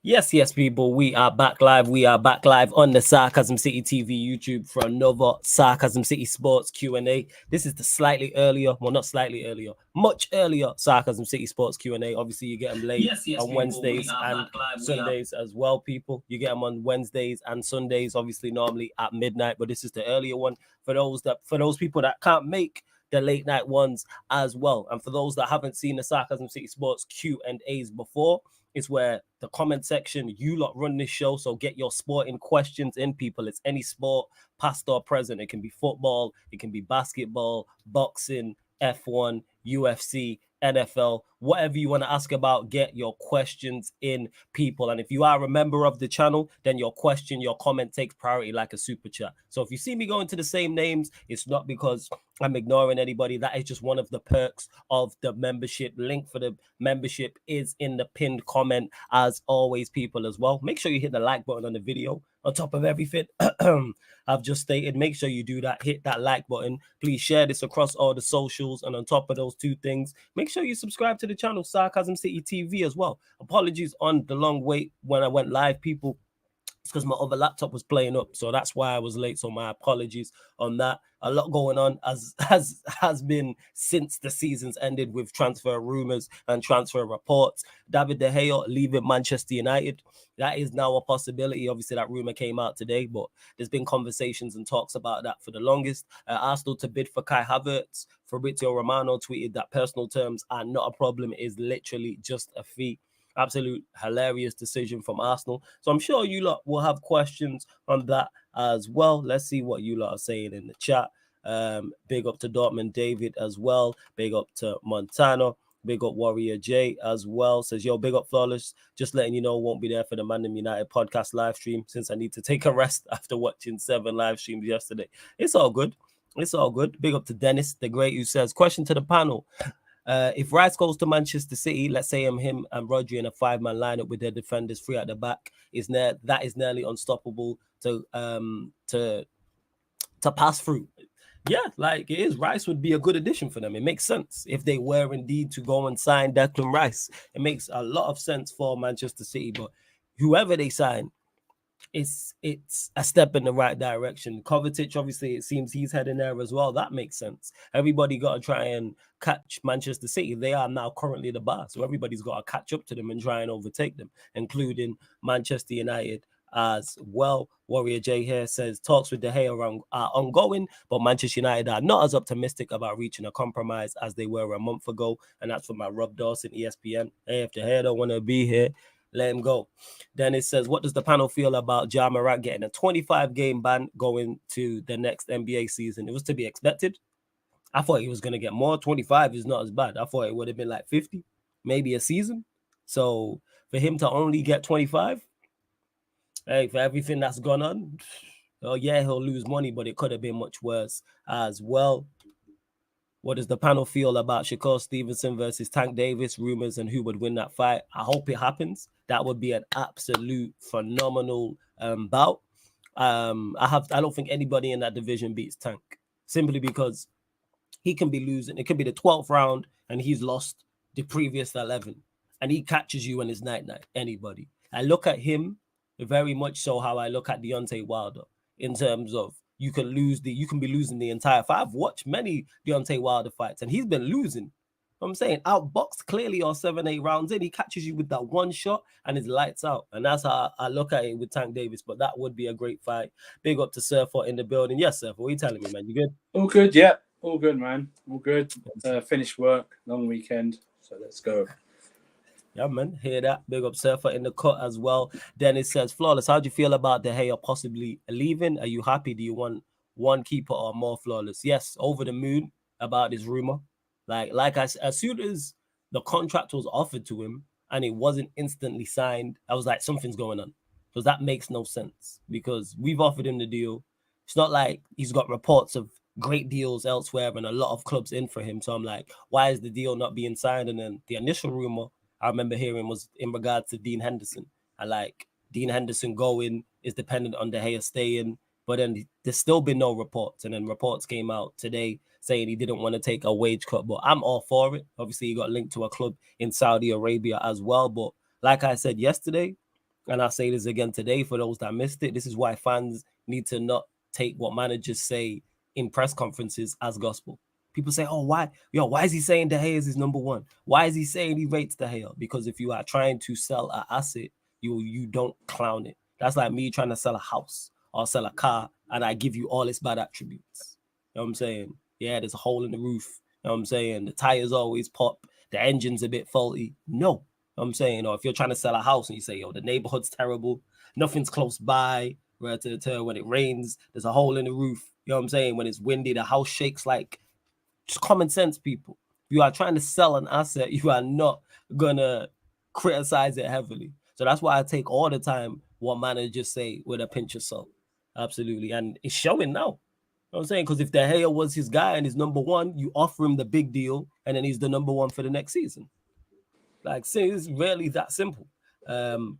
Yes, people. We are back live. We are back live on the Sarcasm City TV YouTube for another Sarcasm City Sports Q&A. This is the slightly earlier, well, not slightly earlier, much earlier Sarcasm City Sports Q&A. Obviously, you get them late on People. Wednesdays and Sundays as well, people. You get them on Wednesdays and Sundays, obviously, normally at midnight, but this is the earlier one for those people that can't make the late night ones as well. And for those that haven't seen the Sarcasm City Sports Q&As before, it's where the comment section, you lot run this show, so get your sporting questions in, people. It's any sport, past or present. It can be football, it can be basketball, boxing, F1, UFC, NFL, whatever you want to ask about, get your questions in, people. And if you are a member of the channel, then your question, your comment takes priority like a super chat. So if you see me going to the same names, it's not because I'm ignoring anybody. That is just one of the perks of the membership. Link for the membership is in the pinned comment, as always, people, as well. Make sure you hit the like button on the video. On top of everything I've just stated, make sure you do that. Hit that like button. Please share this across all the socials. And on top of those two things, make sure you subscribe to the channel, Sarcasm City TV, as well. Apologies on the long wait when I went live, people. It's because my other laptop was playing up, so that's why I was late. So my apologies on that. A lot going on as has been since the season's ended, with transfer rumors and transfer reports. David De Gea leaving Manchester United. That is now a possibility. Obviously, that rumor came out today, but there's been conversations and talks about that for the longest. Arsenal to bid for Kai Havertz. Fabrizio Romano tweeted that personal terms are not a problem. It is literally just a fee. Absolute hilarious decision from Arsenal. So I'm sure you lot will have questions on that as well. Let's see what you lot are saying in the chat. Big up to Dortmund David as well. Big up to Montana. Big up Warrior J as well. Says, yo, big up Flawless. Just letting you know, won't be there for the Man United podcast live stream since I need to take a rest after watching 7 live streams yesterday. It's all good. It's all good. Big up to Dennis the Great, who says, question to the panel. If Rice goes to Manchester City, let's say him and Rodri in a 5-man lineup with their defenders 3 at the back, that is nearly unstoppable to pass through. Yeah, like it is. Rice would be a good addition for them. It makes sense if they were indeed to go and sign Declan Rice. It makes a lot of sense for Manchester City, but whoever they sign, it's a step in the right direction. Kovacic, obviously, it seems he's heading there as well. That makes sense. Everybody got to try and catch Manchester City. They are now currently the bar, so everybody's got to catch up to them and try and overtake them, including Manchester United as well. Warrior J here says talks with De Gea are ongoing, but Manchester United are not as optimistic about reaching a compromise as they were a month ago. And that's from my Rob Dawson, ESPN. Hey, if De Gea don't want to be here, let him go. Then it says, what does the panel feel about Ja Morant getting a 25-game ban going to the next NBA season? It was to be expected. I thought he was going to get more. 25 is not as bad. I thought it would have been like 50, maybe a season. So for him to only get 25, hey, for everything that's gone on, oh yeah, he'll lose money, but it could have been much worse as well. What does the panel feel about Shakur Stevenson versus Tank Davis rumors and who would win that fight? I hope it happens. That would be an absolute phenomenal bout. I don't think anybody in that division beats Tank, simply because he can be losing. It could be the 12th round and he's lost the previous 11, and he catches you when it's night-night. Anybody. I look at him very much so how I look at Deontay Wilder, in terms of you can be losing the entire fight. I've watched many Deontay Wilder fights, and he's been losing. I'm saying outboxed clearly or 7-8 rounds in. He catches you with that one shot and his lights out. And that's how I look at it with Tank Davis. But that would be a great fight. Big up to Surfer in the building. Yes, Surfer, what are you telling me, man? You good? All good, yeah. All good, man. All good. Finished work, long weekend. So let's go. Yeah, man. Hear that? Big up Surfer in the cut as well. Dennis says, Flawless, how do you feel about De Gea possibly leaving? Are you happy? Do you want one keeper or more? Flawless? Yes, over the moon about this rumor. Like as soon as the contract was offered to him and it wasn't instantly signed, I was like, something's going on. Because that makes no sense. Because we've offered him the deal. It's not like he's got reports of great deals elsewhere and a lot of clubs in for him. So I'm like, why is the deal not being signed? And then the initial rumor I remember hearing was in regards to Dean Henderson. And like Dean Henderson going is dependent on De Gea staying. But then there's still been no reports. And then reports came out today saying he didn't want to take a wage cut. But I'm all for it. Obviously, he got linked to a club in Saudi Arabia as well. But like I said yesterday, And I'll say this again today for those that missed it. This is why fans need to not take what managers say in press conferences as gospel. People say, oh, why is he saying De Gea is his number one? Why is he saying he rates De Gea? Because if you are trying to sell an asset, you don't clown it. That's like me trying to sell a house or sell a car, and I give you all its bad attributes. You know what I'm saying? Yeah, there's a hole in the roof. You know what I'm saying? The tires always pop. The engine's a bit faulty. No. I'm saying, or if you're trying to sell a house and you say, yo, the neighborhood's terrible, nothing's close by, right? When it rains, there's a hole in the roof. You know what I'm saying? When it's windy, the house shakes. Like, just common sense, people. If you are trying to sell an asset, you are not gonna criticize it heavily. So that's why I take all the time what managers say with a pinch of salt. Absolutely. And it's showing now. You know what I'm saying? Because if De Gea was his guy and he's number one, you offer him the big deal, and then he's the number one for the next season. Like, see, it's really that simple.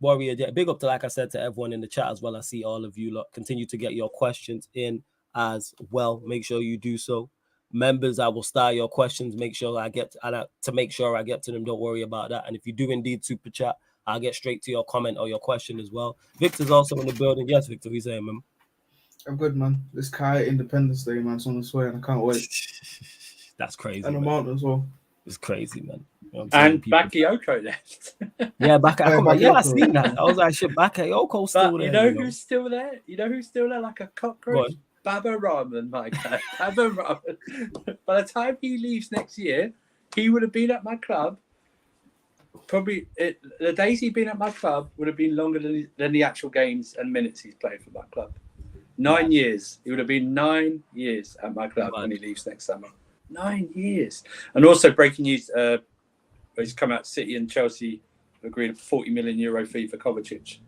Warrior, big up to, like I said, to everyone in the chat as well. I see all of you lot continue to get your questions in as well. Make sure you do so. Members, I will style your questions. Make sure I get to make sure I get to them. Don't worry about that. And if you do indeed super chat, I'll get straight to your comment or your question as well. Victor's also in the building. Yes, Victor, we saying, man. I'm good, man. This Kai Independence Day, man, it's on its way, and I can't wait. That's crazy. And the mountain as well. It's crazy, man. You know and Bakayoko left. Yeah, I seen that. I was like, shit, Bakayoko's still there. You know who's still there? You know who's still there? Like a cockroach? Baba Rahman, my guy. Baba Rahman. By the time he leaves next year, he would have been at my club. Probably the days he'd been at my club would have been longer than the actual games and minutes he's played for my club. 9 years. He would have been 9 years at my club when he leaves next summer. 9 years. And also breaking news, he's come out, City and Chelsea agreed a €40 million fee for Kovacic.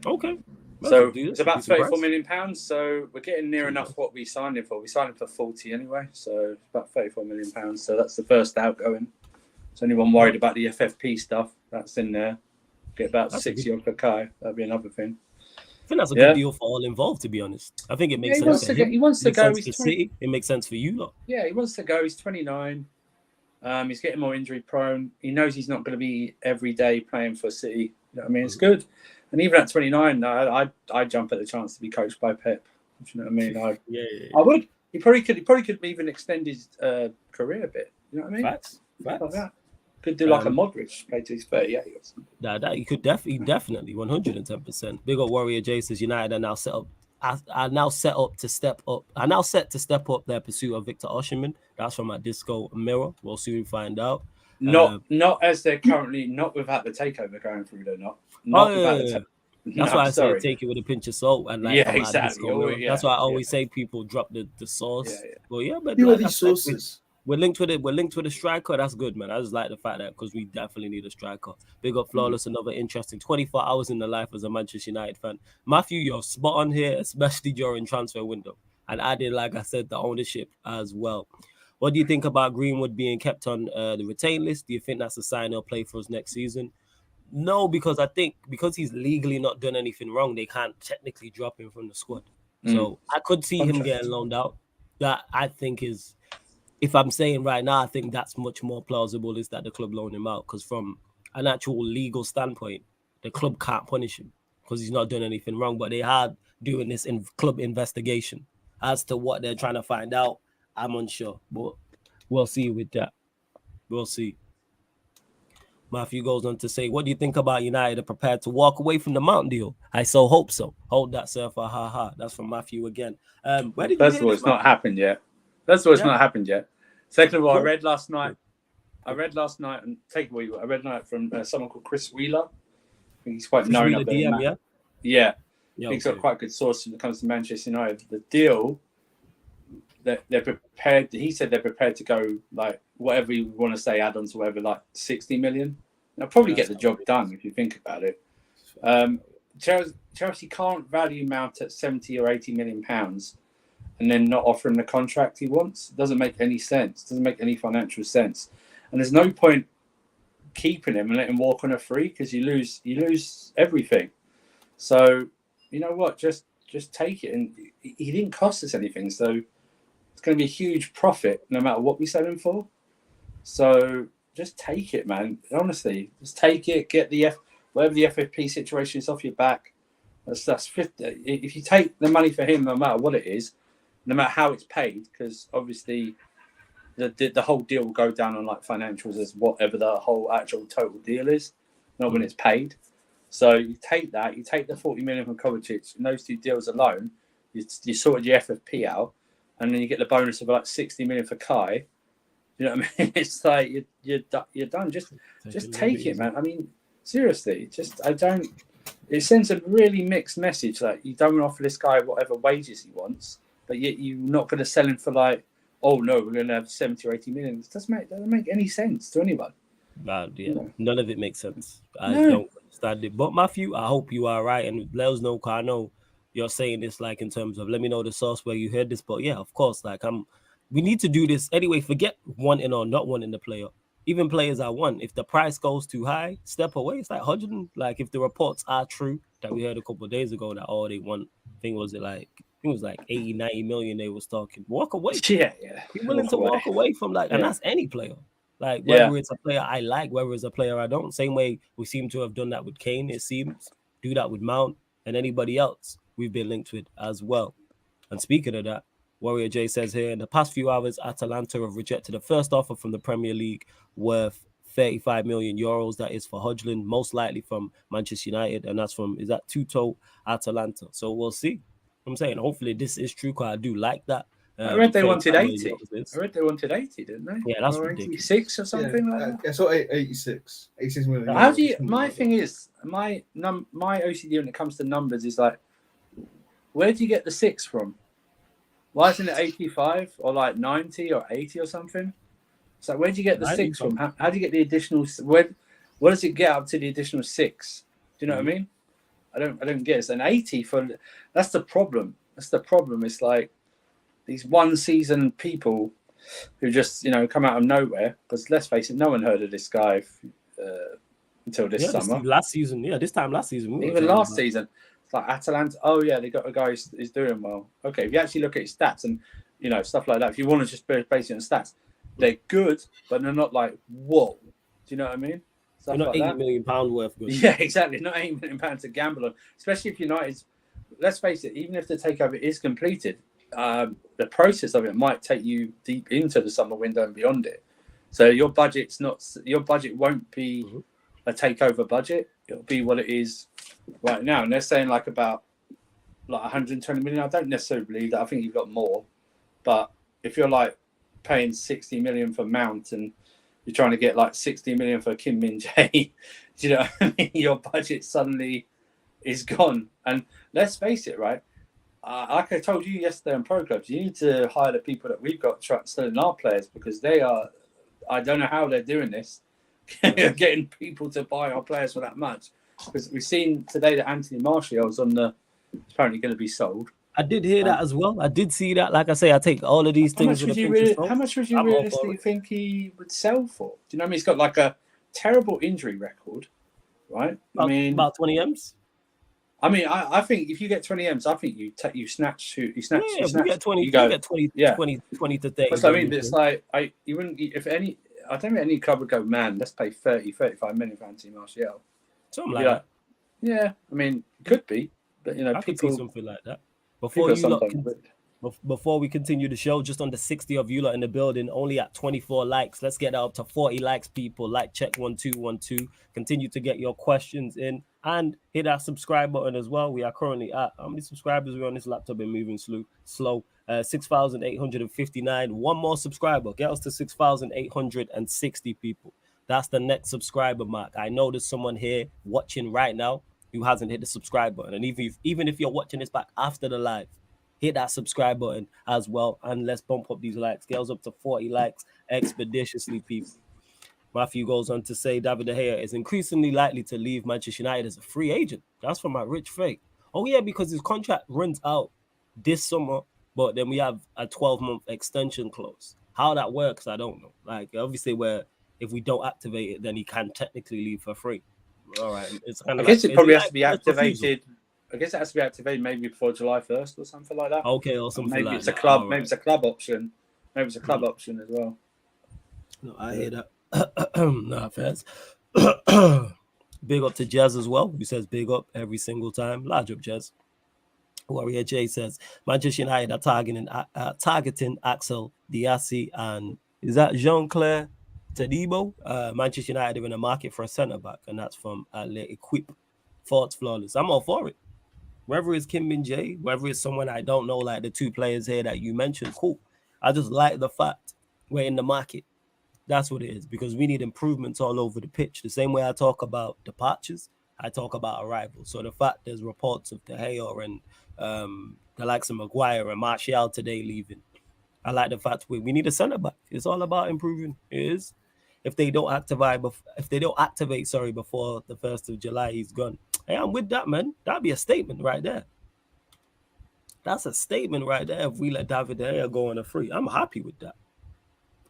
Okay. So it's about £34 million. So we're getting near enough what we signed him for. We signed him for 40 anyway. So it's about £34 million. So that's the first outgoing. So anyone worried about the FFP stuff, that's in there. Get about 60 off per Kai. That'd be another thing. I think that's a good deal for all involved, to be honest. I think it makes sense. He wants to go. He's 20. It makes sense for you lot. Yeah, he wants to go. He's 29. He's getting more injury prone. He knows he's not going to be every day playing for City. You know what I mean? It's good. And even at 29, I'd jump at the chance to be coached by Pep. Do you know what I mean? I would. He probably could even extend his career a bit. You know what I mean? Facts. Like that. Could do like a Modric, play till he's 38 or something. That you could definitely 110%. Big up Warrior J says United are now set to step up their pursuit of Victor Osimhen. That's from my Disco Mirror. We'll soon find out. Not as they're currently, not without the takeover going through. They're not. That's why I say take it with a pinch of salt and like exactly. That's why I always say people drop the sauce. Yeah. But who are these sources? We're linked with a striker. That's good, man. I just like the fact that because we definitely need a striker. Big up Flawless, another interesting 24 hours in the life as a Manchester United fan. Matthew, you're spot on here, especially during transfer window. And added, like I said, the ownership as well. What do you think about Greenwood being kept on the retain list? Do you think that's a sign he'll play for us next season? No, because I think because he's legally not done anything wrong, they can't technically drop him from the squad. So I could see him getting loaned out. That I think is... If I'm saying right now, I think that's much more plausible is that the club loan him out because from an actual legal standpoint, the club can't punish him because he's not done anything wrong. But they are doing this in club investigation as to what they're trying to find out. I'm unsure, but we'll see with that. We'll see. Matthew goes on to say, what do you think about United are prepared to walk away from the Mount deal? I so hope so. Hold that, surfer. Ha ha. That's from Matthew again. First of all, it's not happened yet. Not happened yet. Second of all, I read last night, and take what you. I read tonight from someone called Chris Wheeler. I think he's quite known up there. DM, yeah. He's got quite a good source when it comes to Manchester United. The deal that they're prepared. He said they're prepared to go like whatever you want to say, add-ons, whatever, like 60 million. They'll probably get the job done if you think about it. Chelsea can't value Mount at 70 or 80 million pounds. And then not offer him the contract he wants. It doesn't make any sense. It doesn't make any financial sense. And there's no point keeping him and letting him walk on a free because you lose everything. So, you know what? Just take it. And he didn't cost us anything. So it's going to be a huge profit no matter what we sell him for. So just take it, man. Honestly, just take it. whatever the FFP situation is off your back. That's 50. If you take the money for him, no matter what it is, no matter how it's paid, because obviously the whole deal will go down on like financials as whatever the whole actual total deal is, not when it's paid. So you take that, you take the 40 million from Kovacic, and those two deals alone, you sorted your FFP out, and then you get the bonus of like 60 million for Kai. You know what I mean? It's like you're done. Just take it, man. I mean, seriously, it sends a really mixed message. Like, you don't want to offer this guy whatever wages he wants, but yet you're not going to sell him for like, oh no, we're going to have 70 or 80 million. It doesn't make any sense to anyone. None of it makes sense. I don't understand it. But Matthew, I hope you are right, and let us know, because I know you're saying this like in terms of, let me know the source where you heard this. But yeah, of course, like we need to do this anyway. Forget wanting or not wanting the player. Even players I want, if the price goes too high, step away. It's like 100. Like, if the reports are true that we heard a couple of days ago that they want, I think it was like 80, 90 million they was talking. Walk away. Yeah. Be willing to walk away from and that's any player. Like, whether it's a player I like, whether it's a player I don't. Same way we seem to have done that with Kane, it seems. Do that with Mount and anybody else we've been linked with as well. And speaking of that, Warrior J says here, in the past few hours, Atalanta have rejected the first offer from the Premier League worth 35 million euros. That is for Højlund, most likely from Manchester United. And that's from, is that Tuto Atalanta? So we'll see. I'm saying, hopefully this is true, because I do like that. I read they wanted 80. I read they wanted 80, didn't they? Yeah, that's or ridiculous. 86 or something like that. I saw 86. 86 million. How do you? My thing is, my OCD when it comes to numbers is like, where do you get the 6 from? Why isn't it 85 or like 90 or 80 or something? So where do you get the 6 from? How do you get the additional? What does it get up to the additional 6? Do you know what I mean? I don't get it. It's an 80 for. That's the problem. It's like these one season people who just come out of nowhere. Because let's face it, no one heard of this guy until this summer. This time last season. Even last season, it's like Atalanta. Oh yeah, they got a guy who's doing well. Okay, if you actually look at his stats and stuff like that, if you want to just base it on stats, they're good, but they're not like whoa. Do you know what I mean? They're not £80 million worth good. Yeah, exactly. Not £80 million to gamble on, especially if United's. Let's face it, even if the takeover is completed, the process of it might take you deep into the summer window and beyond it. So your budget won't be a takeover budget. It'll be what it is right now. And they're saying like about 120 million. I don't necessarily believe that. I think you've got more. But if you're like paying 60 million for Mount and you're trying to get like 60 million for Kim Min-jae, do you know what I mean? Your budget suddenly is gone. And let's face it, right? Like I told you yesterday on Pro Clubs, you need to hire the people that we've got selling our players, because they are, I don't know how they're doing this, getting people to buy our players for that much. Because we've seen today that Anthony Martial is apparently going to be sold. I did hear that as well. I did see that. Like I say, I take all of these things. How much would you realistically think he would sell for? Do you know what I mean? He's got like a terrible injury record, right? About 20 M's. I mean, I think if you get 20 M's, I think you snatch. You get 20. You get 20 to 30. That's what I mean. But it's like I don't think any club would go, man, let's pay 35 million for Anthony Martial. Something like that. Yeah, I mean, it could be, but I could see something like that. Before we continue the show, just under 60 of you lot in the building, only at 24 likes. Let's get that up to 40 likes, people. Like check 1212. Continue to get your questions in and hit that subscribe button as well. We are currently at, how many subscribers we're on this laptop? Been moving slow. 6,859. One more subscriber. Get us to 6,860 people. That's the next subscriber mark. I know there's someone here watching right now who hasn't hit the subscribe button. And even if you're watching this back after the live, hit that subscribe button as well. And let's bump up these likes. Get us up to 40 likes expeditiously, people. Matthew goes on to say David De Gea is increasingly likely to leave Manchester United as a free agent. That's from my rich fake. Oh, yeah, because his contract runs out this summer, but then we have a 12-month extension clause. How that works, I don't know. Like, obviously, if we don't activate it, then he can technically leave for free. All right. It's kind of. I guess it probably has to be activated. I guess it has to be activated maybe before July 1st or something like that. Okay, or something maybe like it's that. A club. Right. Maybe it's a club option. Maybe it's a club option as well. No, I hear that. No, affairs. Big up to Jez as well, who says big up every single time. Large up, Jez. Warrior J says Manchester United are targeting Axel Diassi and is that Jean-Claire Tadibo? Manchester United are in the market for a centre back, and that's from Equip. Thoughts flawless. I'm all for it. Whether it's Kim Min Jae, whether it's someone I don't know, like the two players here that you mentioned, cool. I just like the fact we're in the market. That's what it is, because we need improvements all over the pitch. The same way I talk about departures, I talk about arrivals. So the fact there's reports of De Gea and the likes of Maguire and Martial today leaving, I like the fact we need a centre back. It's all about improving. It is. If they don't activate before the 1st of July, he's gone. Hey, I'm with that, man. That'd be a statement right there. That's a statement right there. If we let David De Gea go on a free, I'm happy with that.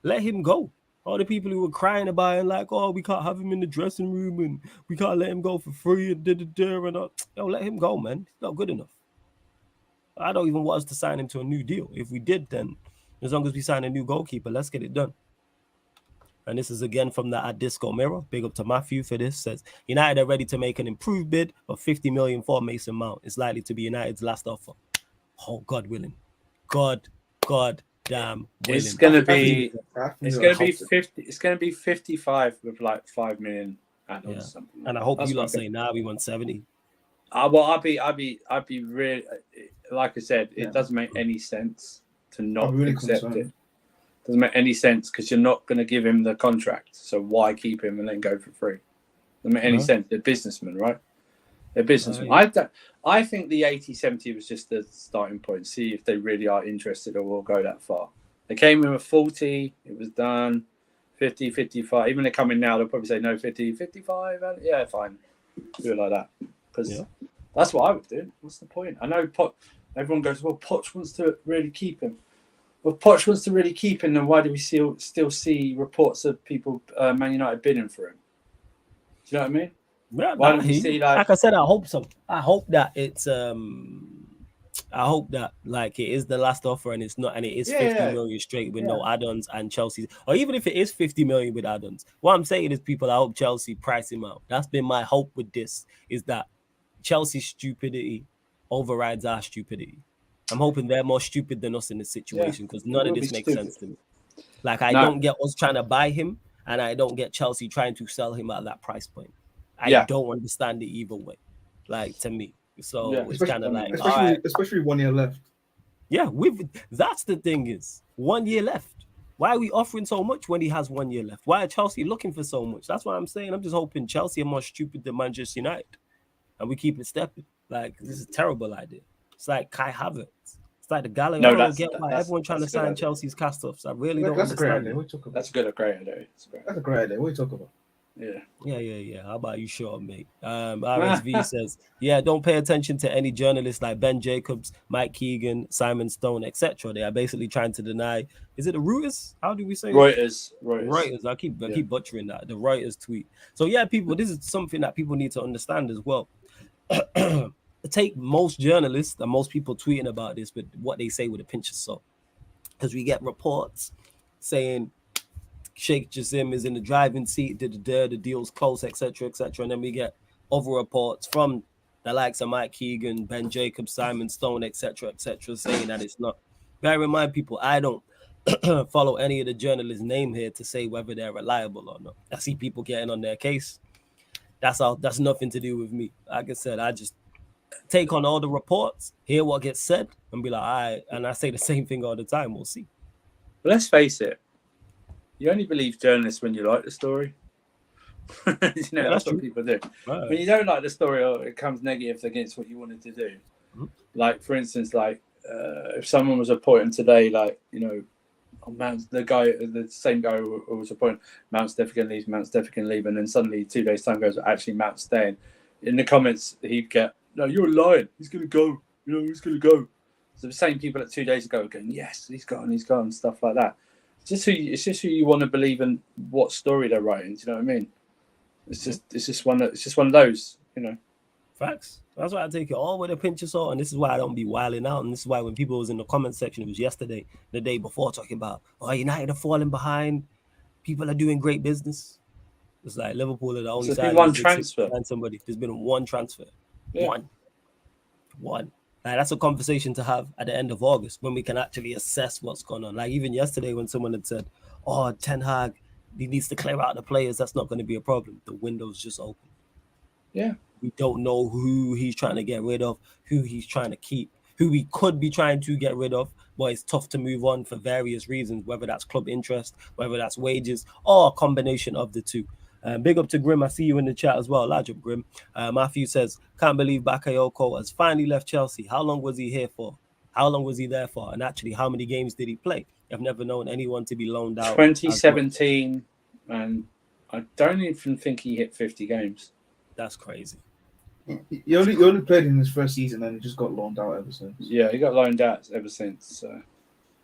Let him go. All the people who were crying about it, like, oh, we can't have him in the dressing room and we can't let him go for free and and all. Yo, let him go, man. He's not good enough. I don't even want us to sign him to a new deal. If we did, then as long as we sign a new goalkeeper, let's get it done. And this is again from the Disco Mirror. Big up to Matthew for this. Says United are ready to make an improved bid of 50 million for Mason Mount. It's likely to be United's last offer. Oh, God willing. God damn willing. It's gonna be 50. It's gonna be 55 with like 5 million add-ons or something. And I hope you lot say we want 70. Well, I'd be really, like I said, it doesn't make any sense to not accept it. Doesn't make any sense because you're not going to give him the contract. So why keep him and then go for free? Doesn't make any sense. They're businessmen, right? They're businessmen. I think the 80-70 was just the starting point. See if they really are interested or will go that far. They came in with 40. It was done. 50, 55. Even they come in now, they'll probably say no, 50, 55. Yeah, fine. Do it like that. Because that's what I would do. What's the point? I know everyone goes, well, Poch wants to really keep him. Well, Poch wants to really keep him, then why do we still see reports of people, Man United bidding for him? Do you know what I mean? Yeah, why don't we see like I said, I hope so. I hope that it's I hope that like it is the last offer and it's not, and it is 50 million straight with no add-ons and Chelsea, or even if it is 50 million with add-ons. What I'm saying is, people, I hope Chelsea price him out. That's been my hope with this, is that Chelsea's stupidity overrides our stupidity. I'm hoping they're more stupid than us in this situation, because none of this makes sense to me. Like, I don't get us trying to buy him, and I don't get Chelsea trying to sell him at that price point. I don't understand it either way, like, to me. So it's kind of like, especially 1 year left. Yeah, that's the thing, is 1 year left. Why are we offering so much when he has 1 year left? Why are Chelsea looking for so much? That's what I'm saying. I'm just hoping Chelsea are more stupid than Manchester United, and we keep it stepping. Like, this is a terrible idea. It's like Kai Havertz. It's like the Gallagher. No, I don't get why everyone trying to sign Chelsea's cast-offs. I really don't understand. That's a great idea. That's a great idea. What are you talking about? Yeah. How about you, sure, mate? RSV says, don't pay attention to any journalists like Ben Jacobs, Mike Keegan, Simon Stone, etc. They are basically trying to deny. Is it the Reuters? How do we say Reuters? Reuters. I keep butchering that. The Reuters tweet. So yeah, people, this is something that people need to understand as well. Take most journalists and most people tweeting about this with what they say with a pinch of salt, because we get reports saying Sheikh Jassim is in the driving seat, the deal's close, etc., and then we get other reports from the likes of Mike Keegan, Ben Jacobs, Simon Stone, etc., saying that it's not. Bear in mind, people, I don't follow any of the journalists' name here to say whether they're reliable or not. I see people getting on their case. That's all. That's nothing to do with me. Like I said, I just take on all the reports, hear what gets said, and be like, all right. And I say the same thing all the time. We'll see. But let's face it, you only believe journalists when you like the story. That's what people do. Right. When you don't like the story, or it comes negative against what you wanted to do. Mm-hmm. Like, for instance, like if someone was reporting today, like, Mount's the same guy who was reporting Mount's definitely going to leave, and then suddenly 2 days time goes, actually Mount's staying. In the comments, he'd get, no, you're lying. He's going to go. He's going to go. So the same people that 2 days ago going, yes, he's gone, stuff like that. It's just who you want to believe in, what story they're writing. Do you know what I mean? It's just one of those. Facts. That's why I take it all with a pinch of salt, and this is why I don't be wilding out. And this is why when people was in the comment section, it was yesterday, the day before, talking about, United are falling behind. People are doing great business. It's like Liverpool are the only There's side been one in the Big Six to transfer. sign somebody. There's been one transfer. Yeah. One. Like, that's a conversation to have at the end of August when we can actually assess what's going on. Like even yesterday when someone had said, "Oh, Ten Hag, he needs to clear out the players," that's not going to be a problem. The window's just open. Yeah. We don't know who he's trying to get rid of, who he's trying to keep, who he could be trying to get rid of, but it's tough to move on for various reasons, whether that's club interest, whether that's wages, or a combination of the two. Big up to Grim. I see you in the chat as well. Large up, Grim. Matthew says, can't believe Bakayoko has finally left Chelsea. How long was he here for? How long was he there for? And actually, how many games did he play? I've never known anyone to be loaned out. 2017, and I don't even think he hit 50 games. That's crazy. He only played in his first season and he just got loaned out ever since. Yeah, he got loaned out ever since. So.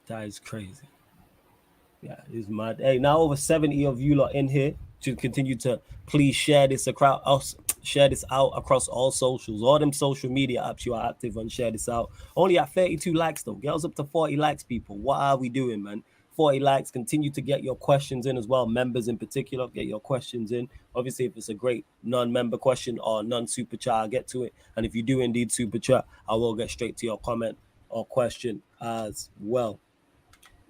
That is crazy. Yeah, it's mad. Hey, now over 70 of you lot in here to continue to please share this out across all socials, all them social media apps you are active on. Share this out. Only at 32 likes though. Get us up to 40 likes, people. What are we doing, man? 40 likes. Continue to get your questions in as well. Members in particular, get your questions in. Obviously, if it's a great non-member question or non-super chat, I'll get to it. And if you do indeed super chat, I will get straight to your comment or question as well.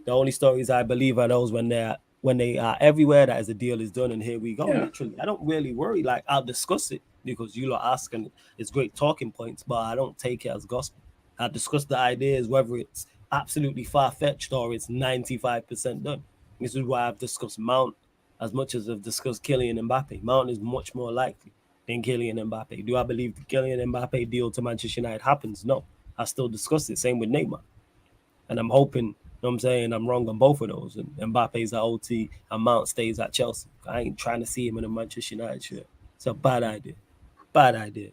The only stories I believe are those when they are everywhere that is a deal is done, and here we go. Yeah. Literally, I don't really worry. Like, I'll discuss it because you lot ask, and it's great talking points, but I don't take it as gospel. I discuss the ideas, whether it's absolutely far-fetched or it's 95% done. This is why I've discussed Mount as much as I've discussed Kylian Mbappe. Mount is much more likely than Kylian Mbappe. Do I believe the Kylian Mbappe deal to Manchester United happens? No. I still discuss it. Same with Neymar. And I'm hoping, you know what I'm saying, I'm wrong on both of those. And Mbappe's at OT and Mount stays at Chelsea. I ain't trying to see him in a Manchester United shirt. It's a bad idea. Bad idea.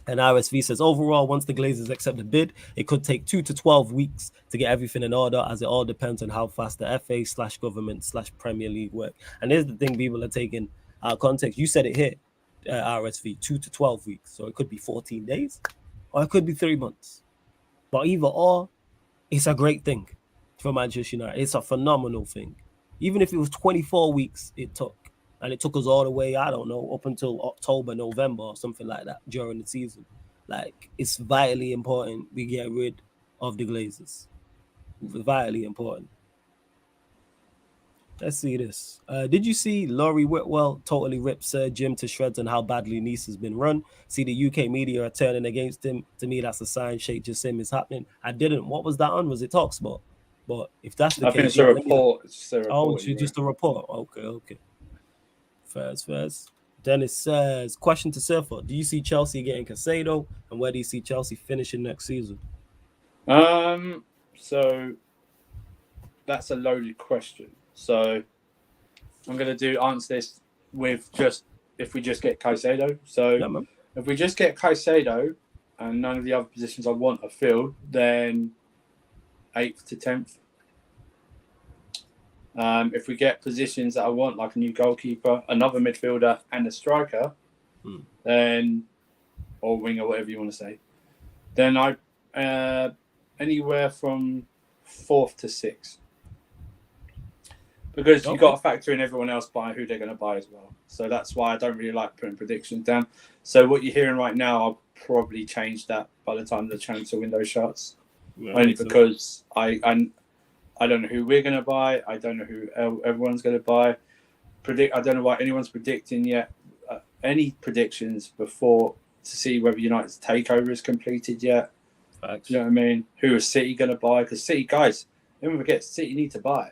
And RSV says, overall, once the Glazers accept the bid, it could take 2 to 12 weeks to get everything in order, as it all depends on how fast the FA/government/Premier League work. And here's the thing people are taking out of context. You said it here, RSV, 2 to 12 weeks. So it could be 14 days or it could be 3 months. But either or, it's a great thing for Manchester United. It's a phenomenal thing. Even if it was 24 weeks it took, and it took us all the way, I don't know, up until October, November or something like that during the season. Like, it's vitally important we get rid of the Glazers. It's vitally important. Let's see this. Did you see Laurie Whitwell totally ripped Sir Jim to shreds on how badly Nice has been run? See, the UK media are turning against him. To me, that's a sign Sheikh Jassim is happening. I didn't. What was that on? Was it TalkSport? But if that's the case... I think it's a report. It's a report. Oh, it's just a report. Okay. First. Dennis says, question to Surfer. Do you see Chelsea getting Caicedo? And where do you see Chelsea finishing next season? So that's a loaded question. So I'm going to answer this with if we just get Caicedo. So if we just get Caicedo and none of the other positions I want are filled, then 8th to 10th. If we get positions that I want, like a new goalkeeper, another midfielder, and a striker, then, or winger, whatever you want to say, then I anywhere from 4th to 6th. Because you've got to factor in everyone else buying who they're going to buy as well. So that's why I don't really like putting predictions down. So what you're hearing right now, I'll probably change that by the time the transfer window shuts. Yeah, only because I don't know who we're going to buy. I don't know who everyone's going to buy. I don't know what anyone's predicting yet. Any predictions before to see whether United's takeover is completed yet. Facts. You know what I mean? Who is City going to buy? Because City, guys, don't forget, City need to buy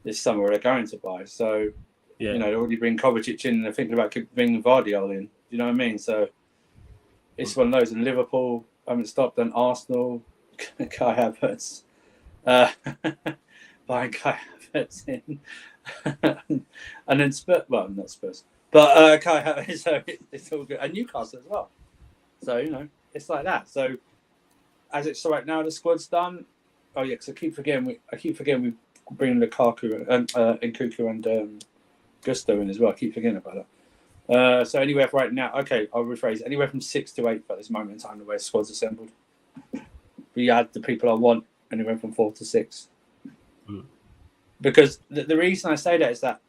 this summer. They're going to buy. So, you know, they already bring Kovacic in and they're thinking about bringing Vardiol in. You know what I mean? So, it's one of those. And Liverpool haven't stopped. And Arsenal, Kai Havertz. Buying Kai Havertz in. And then Spurs. Well, not Spurs. But Kai Havertz, so it's all good. And Newcastle as well. So, you know, it's like that. So, as it's right now, the squad's done. Oh, yeah, because I keep forgetting we bring Lukaku and Nkunku and Gusto in as well. I keep forgetting about that. So anywhere right now, okay, I'll rephrase. Anywhere from 6 to 8 at this moment in time, the way the squad's assembled. We add the people I want, anywhere from 4 to 6. Because the reason I say that is that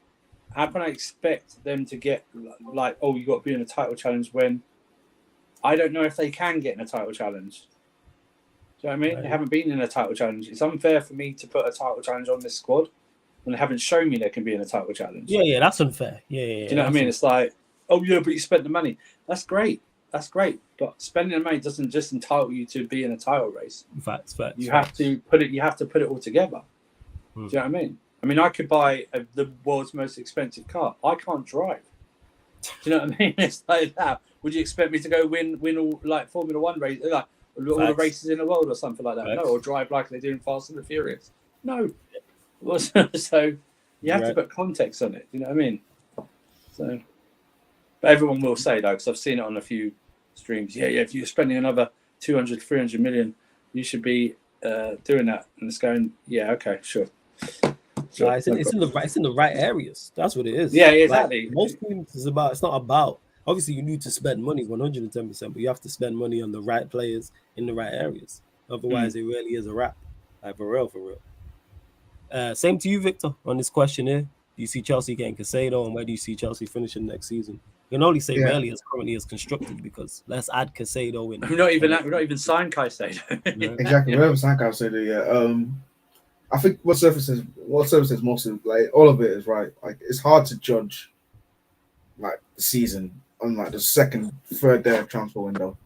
how can I expect them to get like, oh, you got to be in a title challenge when I don't know if they can get in a title challenge. Do you know what I mean? Right. They haven't been in a title challenge. It's unfair for me to put a title challenge on this squad when they haven't shown me they can be in a title challenge. Yeah, that's unfair. Yeah. Do you know what I mean? It's like, oh yeah, but you spent the money. That's great. But spending the money doesn't just entitle you to be in a title race. Facts. You have to put it all together. Do you know what I mean? I mean, I could buy the world's most expensive car. I can't drive. Do you know what I mean? It's like that. Would you expect me to go win all like Formula One races, like all the races in the world or something like that? No, or drive like they do in Fast and the Furious. No. So you have to put context on it. You know what I mean? So, but everyone will say though, because I've seen it on a few streams. Yeah. If you're spending another 200, 300 million, you should be doing that. And it's going, yeah, okay, sure. It's in the right areas. That's what it is. Yeah, exactly. Like, most teams it's not about. Obviously, you need to spend money 110%, but you have to spend money on the right players in the right areas. Otherwise, it really is a wrap. Like for real. Same to you, Victor, on this question here. Do you see Chelsea getting Caicedo, and where do you see Chelsea finishing next season? You can only say really as currently as constructed, because let's add Caicedo in. We're not even signed Caicedo. Exactly, we haven't signed Caicedo yet. I think what surfaces mostly, like all of it is right. Like it's hard to judge like the season on like the second, third day of transfer window.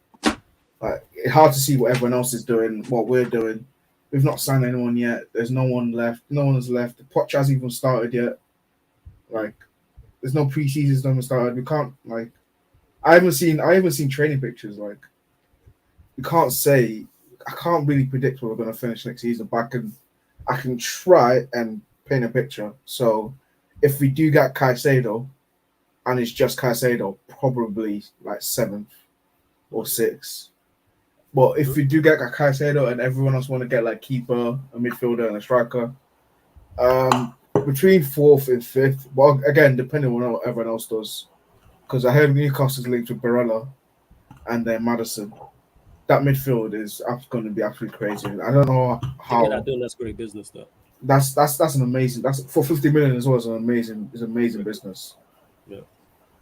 Like it's hard to see what everyone else is doing, what we're doing. We've not signed anyone yet. There's no one left. No one has left. The Poch hasn't even started yet. Like there's no preseasons not even started. We can't like. I haven't seen training pictures. Like you can't say. I can't really predict where we're going to finish next season, but I can try and paint a picture. So if we do get Caicedo, and it's just Caicedo, probably like 7th or 6th. But if we do get Caicedo and everyone else want to get like keeper, a midfielder, and a striker, between 4th and 5th. Well, again, depending on what everyone else does, because I heard Newcastle's linked with Barella and then Maddison. That midfield is going to be absolutely crazy. I don't know how. That's great business though. That's an amazing. That's for 50 million as well. Is amazing business. Yeah.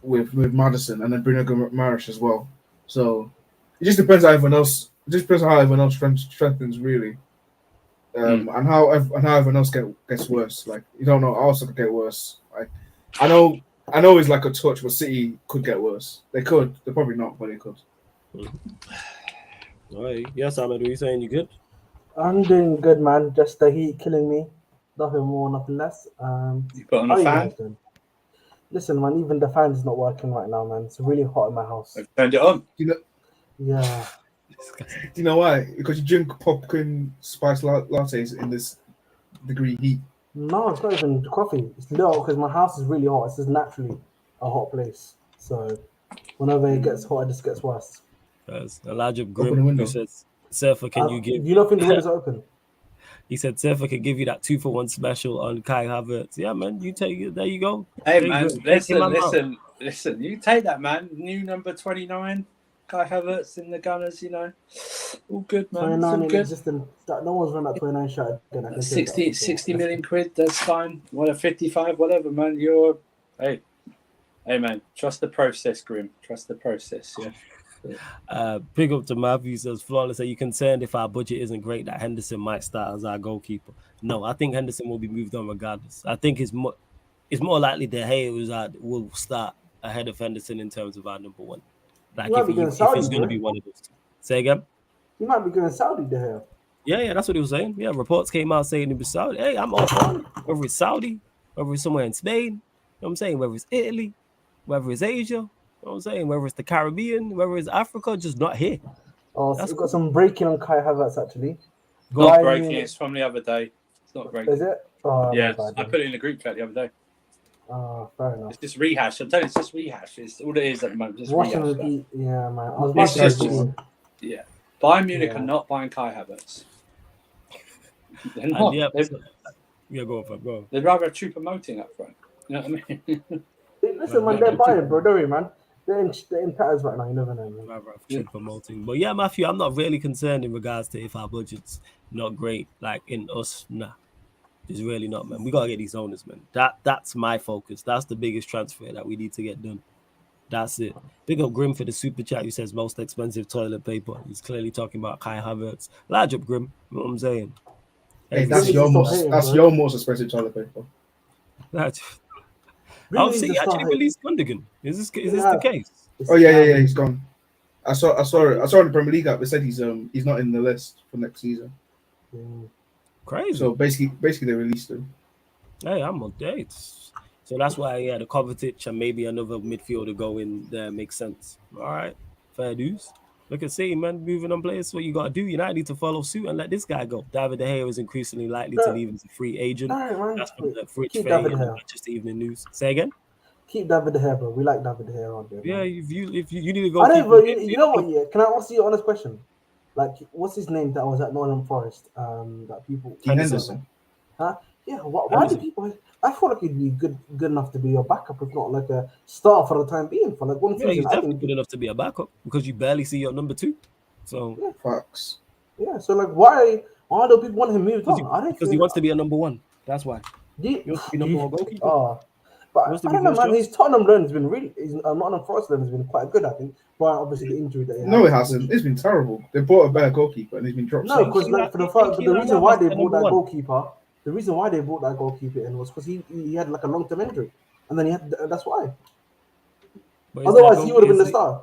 With Maddison and then Bruno Guimaraes as well. So it just depends how everyone else. It just depends on how everyone else strengthens really, and how everyone else gets worse. Like you don't know. Also could get worse. Like I know it's like a touch, but City could get worse. They could. They're probably not, but they could. All right. Yes, Ahmed, what are you saying? You good? I'm doing good, man. Just the heat killing me. Nothing more, nothing less. You put on a fan? Listen, man, even the fan is not working right now, man. It's really hot in my house. I've turned it on. Yeah. Do you know why? Because you drink pumpkin spice lattes in this degree heat. No, it's not even coffee. It's low because my house is really hot. It's just naturally a hot place. So whenever it gets hot, it just gets worse. Elijah Grimm, who says, Surfer, can you give... Do you not think the windows are open? He said, Surfer can give you that 2-for-1 special on Kai Havertz. Yeah, man, there you go. Hey, man, listen. You take that, man. New number 29, Kai Havertz in the Gunners, you know. All good, man. 29 all good. Existing. No one's run that 29 shot again. 60 million quid, that's fine. 55, whatever, man. Hey, man, trust the process, Grim. Trust the process, yeah. Big up to Matthew, says Flawless. Are you concerned if our budget isn't great that Henderson might start as our goalkeeper? No, I think Henderson will be moved on regardless. I think it's more likely that will start ahead of Henderson in terms of our number one. Like if it's going to be one of those two. Say again? He might be going Saudi to here. Yeah, that's what he was saying. Yeah, reports came out saying he was Saudi. Hey, I'm all for it. Whether it's Saudi, whether it's somewhere in Spain, you know what I'm saying? Whether it's Italy, whether it's Asia. You know what I'm saying? Whether it's the Caribbean, whether it's Africa, just not here. Oh, so we've got some breaking on Kai Havertz actually. Not breaking, it's from the other day. It's not breaking. Is it? Oh, yeah, I put it in the group chat the other day. Oh, fair enough. It's just rehash. I'm telling you, it's just rehash. It's all it is at the moment. Just rehash. Yeah, man. I was about to yeah. Bayern Munich are not buying Kai Havertz. They're not. Go on. They'd rather have Choupo-Moting up front. You know what I mean? Listen, man, they're buying, bro. Don't worry, man. They're in tatters right now. You never know, man. Promoting. But yeah, Matthew, I'm not really concerned in regards to if our budget's not great. Like in us, nah. It's really not, man. We gotta get these owners, man. That's my focus. That's the biggest transfer that we need to get done. That's it. Big up Grim for the super chat who says most expensive toilet paper. He's clearly talking about Kai Havertz. Large up, Grim. You know what I'm saying? Hey, that's your your most expensive toilet paper. I'll see. He actually released Gundogan. Is this the case? Oh yeah. He's gone. I saw it in the Premier League app. They said he's not in the list for next season. Crazy. So basically they released him. Hey, I'm on dates. So that's why the Kovacic and maybe another midfielder go in there makes sense. All right, fair dues. Look at City, man, moving on players. What you got to do. United need to follow suit and let this guy go. David De Gea is increasingly likely to leave as a free agent. That's from the Fridge Faye and the Manchester Evening News. Say again? Keep David De Gea, bro. We like David De Gea around there. Yeah, Man. if you need to go. I don't, bro. You know what? Yeah. Can I ask you an honest question? Like, what's his name that was at Nottingham Forest? That people. Henderson. Huh? Yeah. Why do people? I feel like he'd be good enough to be your backup, if not like a star for the time being. For like one season, he's definitely good enough to be a backup because you barely see your number 2. So facts. Yeah. So like, why do people want him moved on? Because he wants to be a number 1. That's why. He wants to be number 1 goalkeeper. But I don't know, man. His Tottenham loan has been really. His Nottingham Forest loan has been quite good, I think. But obviously the injury that he had. No, it hasn't. It's been terrible. They bought a better goalkeeper and he's been dropped. No, because like the reason why they bought that goalkeeper. The reason why they bought that goalkeeper in was because he had like a long-term injury, and then that's why. Otherwise, he would have been the star.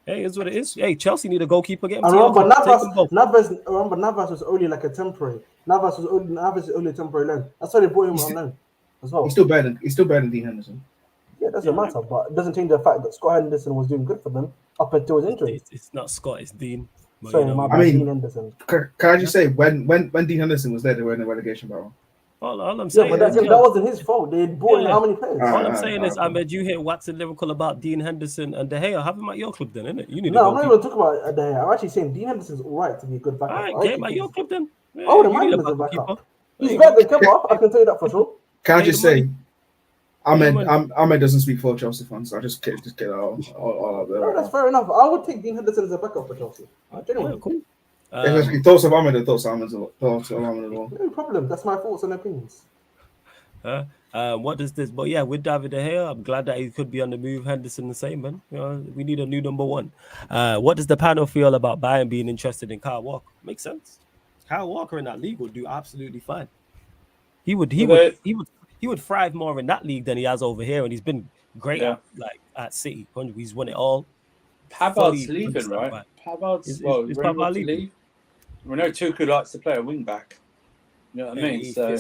Hey, it's what it is. Hey, Chelsea need a goalkeeper. Get him. Remember, Navas was only like a temporary. Navas is only a temporary loan. That's why they bought him on loan as well. He's still better than Dean Henderson. Yeah, it doesn't matter, but it doesn't change the fact that Scott Henderson was doing good for them up until his injury. It's not Scott, it's Dean. Sorry, Dean Henderson. Can I just say when Dean Henderson was there, they were in the relegation battle. All I'm saying, but that wasn't his fault. They bought in how many players? All I'm saying is, Ahmed, you hear Watson lyrical about Dean Henderson and De Gea. Have him at your club then, innit? You need. No, I'm not even talking about De Gea. I'm actually saying Dean Henderson's all right to be a good backup. All right, get him at your club then. I wouldn't mind him as a backup. He's better than Kepa. I can tell you that for sure. Can I just say, Ahmed doesn't speak for Chelsea fans. So I just get it all out there. No, that's fair enough. I would take Dean Henderson as a backup for Chelsea. Cool. If thoughts of Ahmed, thoughts of Ahmed as well. No problem. That's my thoughts and opinions. What does this? But yeah, with David De Gea, I'm glad that he could be on the move. Henderson the same, man. You know, we need a new number 1. What does the panel feel about Bayern being interested in Kyle Walker? Makes sense. Kyle Walker in that league would do absolutely fine. He would thrive more in that league than he has over here, and he's been great at City. He's won it all. Havertz leaving, right? Havertz Pavard leaving. We know Tuchel likes to play a wing back. You know what I mean? He's about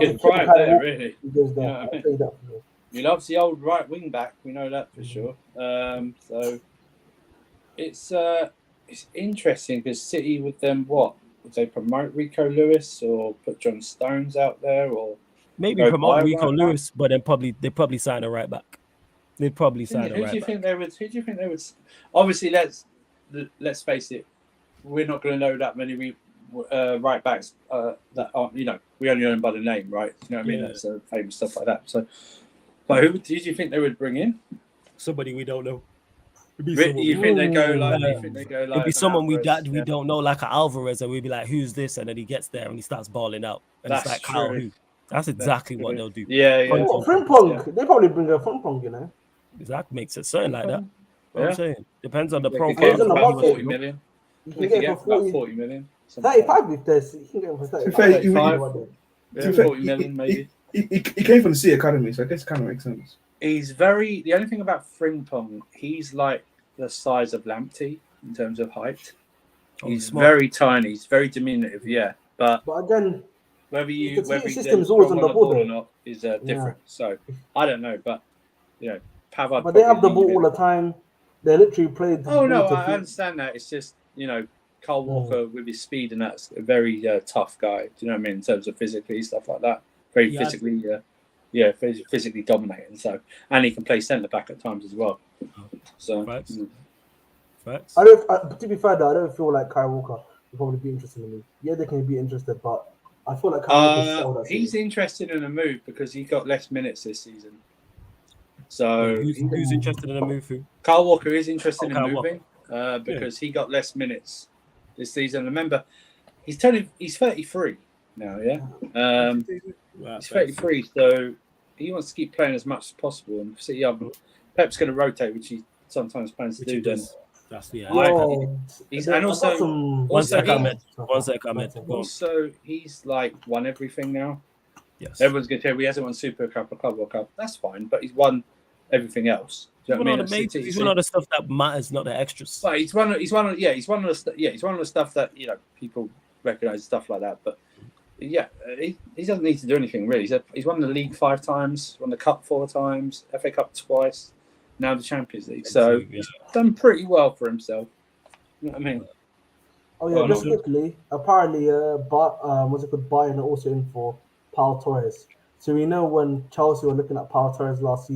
to thrive there, really. He loves the old right wing back. We know that for sure. So it's interesting because City with them, what would they promote Rico Lewis or put John Stones out there, or maybe promote Rico Lewis, but then they probably sign a right back. They'd probably sign a right back. Who do you think they would? Obviously, let's face it, we're not going to know that many right backs that aren't, we only know them by the name, right? You know what I mean? That's famous stuff like that. So, but who do you think they would bring in? Somebody we don't know. You think they go like? It'd be someone we don't know, like an Alvarez, and we'd be like, "Who's this?" And then he gets there and he starts balling out, and it's like, "How who?" That's exactly what they'll do. Yeah. Frimpong. They probably bring a Frimpong, Exactly, makes it something like that. What I'm saying depends on the profile. Depends on about 40 million. You can get about 40 million. 35 if there's. You can get him for 35. 40 million maybe. He came from the City Academy, so I guess it kind of makes sense. The only thing about Frimpong, he's like the size of Lamptey in terms of height. He's very tiny. He's very diminutive, But again, whether system's always on the ball or not is different. So I don't know, but Pavard. But they have the ball all the time. They literally played. Oh no, I understand that. It's just Kyle Walker with his speed and that's a very tough guy. Do you know what I mean? In terms of physically stuff like that, very physically. Physically dominating. So, and he can play centre back at times as well. So, Facts. To be fair, though, I don't feel like Kyle Walker would probably be interested in me. Yeah, they can be interested, but I feel like Kyle Walker he's interested in a move because he got less minutes this season. So, who's interested in a move? Kyle Walker is interested in moving because he got less minutes this season. Remember, he's 33. now. Yeah, he's 33, so he wants to keep playing as much as possible. And see, Pep's going to rotate, which he sometimes plans to do. Then that's he's and also he's like won everything now. Yes, everyone's going to tell he hasn't won Super Cup or Club World Cup. That's fine, but he's won everything else. Do you know what I mean? He's one of the stuff that matters, not the extras. But he's one of the stuff that people recognise, stuff like that. But yeah, he doesn't need to do anything really. He's won the league 5 times, won the cup 4 times, FA Cup twice, now the Champions League. So he's done pretty well for himself. You know what I mean? Oh yeah, just quickly. Apparently, Bayern are also in for Pau Torres. So we know when Chelsea were looking at Pau Torres last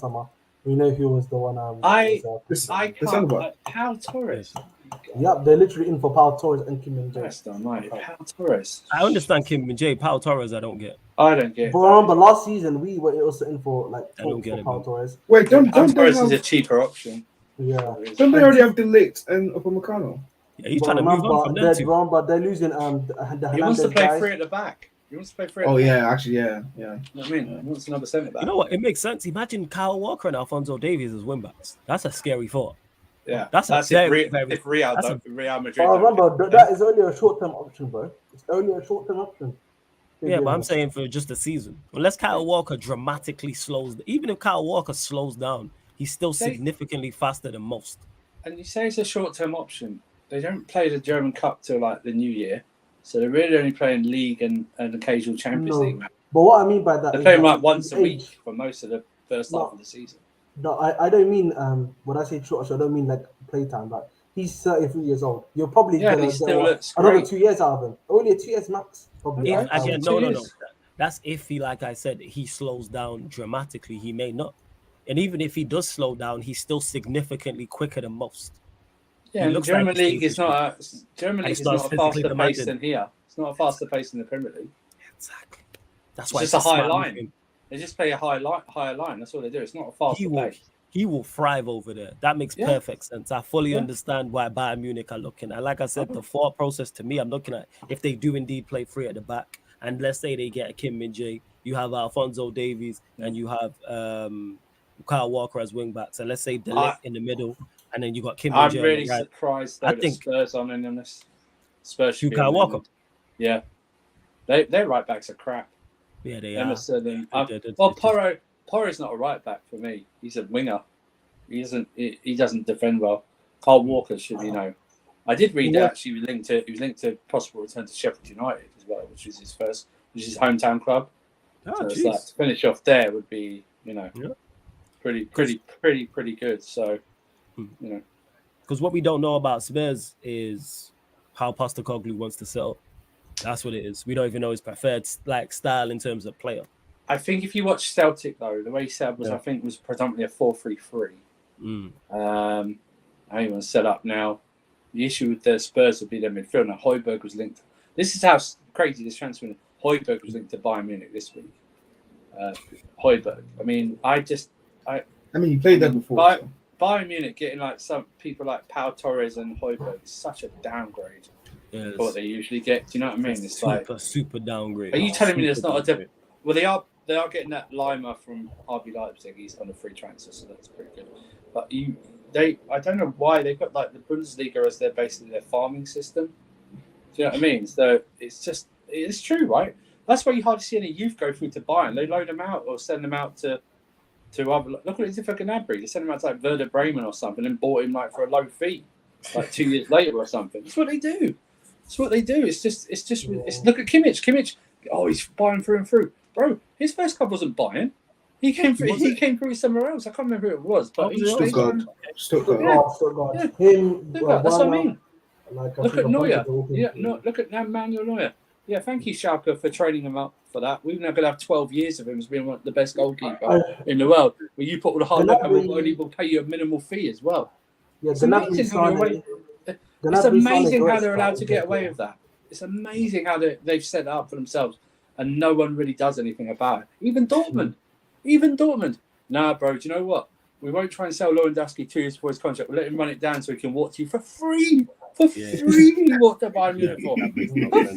summer, we know who was the one. Pau Torres. Yep, they're literally in for Pau Torres and Kim Min-jae. Pau Torres. I understand Kim Min-jae. Pau Torres, I don't get. I don't get. But remember, last season we were also in for Pau Torres. Wait, don't Torres is a cheaper option. Yeah. Don't they already have De Ligt and Upamecano? Yeah, he's trying to move on from them too. But they're losing He wants to play free at the back. He wants to play free. Actually, yeah. You know what I mean? He wants another centre back. You know what? It makes sense. Imagine Kyle Walker and Alphonso Davies as wing backs. That's a scary thought. Yeah, that's if Real Madrid. Remember, that is only a short-term option, bro. It's only a short-term option. Yeah, but I'm saying for just a season. Unless Kyle Walker dramatically even if Kyle Walker slows down, he's still significantly faster than most. And you say it's a short-term option. They don't play the German Cup till like the new year, so they're really only playing League and occasional Champions League match. But what I mean by that, they're playing like once a week for most of the first half of the season. No, I don't mean when I say short, I don't mean like playtime. Like he's 33 years old. You're probably gonna get another 2 years out of him. Only 2 years max. Probably. No. That's if he, like I said, he slows down dramatically. He may not, and even if he does slow down, he's still significantly quicker than most. Yeah, the German League is not a faster pace than here. It's not a faster pace than the Premier League. Exactly. That's why it's just a higher line. They just play a higher line. That's all they do. It's not a faster pace. He will thrive over there. That makes perfect sense. I fully understand why Bayern Munich are looking at. Like I said, the thought process to me, I'm looking at if they do indeed play free at the back, and let's say they get a Kim Min-jae, you have Alphonso Davies, and you have Kyle Walker as wing backs, and let's say De Ligt in the middle. And then you got Kim. I'm really surprised that Spurs on in this. Spurs should be Kyle Walker. Yeah, their right backs are crap. Yeah, they Emerson are. Well, Porro's not a right back for me. He's a winger. He doesn't defend well. Kyle Walker should be known. I did read that actually he was linked to possible return to Sheffield United as well, which is his hometown club. So to finish off there would be pretty good. So. Because what we don't know about Spurs is how Postecoglou wants to set up. That's what it is. We don't even know his preferred style in terms of player. I think if you watch Celtic though, the way he set up was was predominantly a 4-3-3. How he wants set up now. The issue with the Spurs would be their midfield. Now Højbjerg was linked. This is how crazy this transfer is. Højbjerg was linked to Bayern Munich this week. Højbjerg. I mean, you played that before. Bayern Munich getting like some people like Pau Torres and Højbjerg is such a downgrade for what they usually get. Do you know what I mean? It's super downgrade. Are you telling me there's not a well? They are getting that Lima from RB Leipzig. He's on a free transfer, so that's pretty good. But I don't know why they've got like the Bundesliga as basically their farming system. Do you know what I mean? So it's true, right? That's why you hardly see any youth go through to Bayern. They load them out or send them out to other. Look what they did for Gnabry. They sent him out to like Werder Bremen or something and bought him like for a low fee, like 2 years later or something. That's what they do. It's just look at Kimmich. Kimmich, he's Bayern through and through, bro. His first club wasn't Bayern. He came through somewhere else. I can't remember who it was, but Stuttgart. Stuttgart. That's what I mean. Look at Neuer. Look at Manuel Neuer. Yeah, thank you, Schalke, for training him up for that. We're now going to have 12 years of him as being one of the best goalkeeper in the world. Where you put all the hard work and we'll pay you a minimal fee as well. Yeah, it's amazing how they're allowed to get away with that. It's amazing how they've set it up for themselves and no one really does anything about it. Even Dortmund. Nah, bro, do you know what? We won't try and sell Lewandowski 2 years before his contract. We'll let him run it down so he can walk to you for free. For free, what to buy me for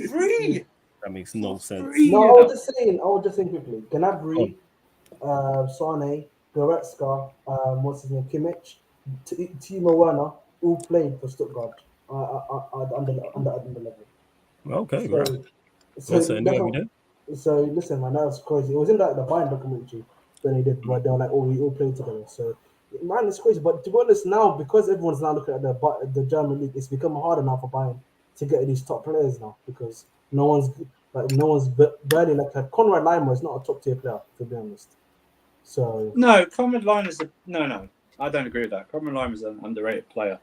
free. That makes no sense. No, I was just saying quickly. Gnabry, Sane, Goretzka, what's his name, Kimmich, Timo Werner, all played for Stuttgart under level. Okay, So, right. so, Anyway, so listen, man, that was crazy. It was in like the Bayern documentary that they did, where they were like, "Oh, we all played together." So, man, it's crazy. But to be honest, now because everyone's now looking at the German league, it's become harder now for Bayern to get these top players now because no one's barely like Conrad Laimer is not a top tier player, to be honest. So no, Conrad Laimer's no. I don't agree with that. Conrad Laimer's an underrated player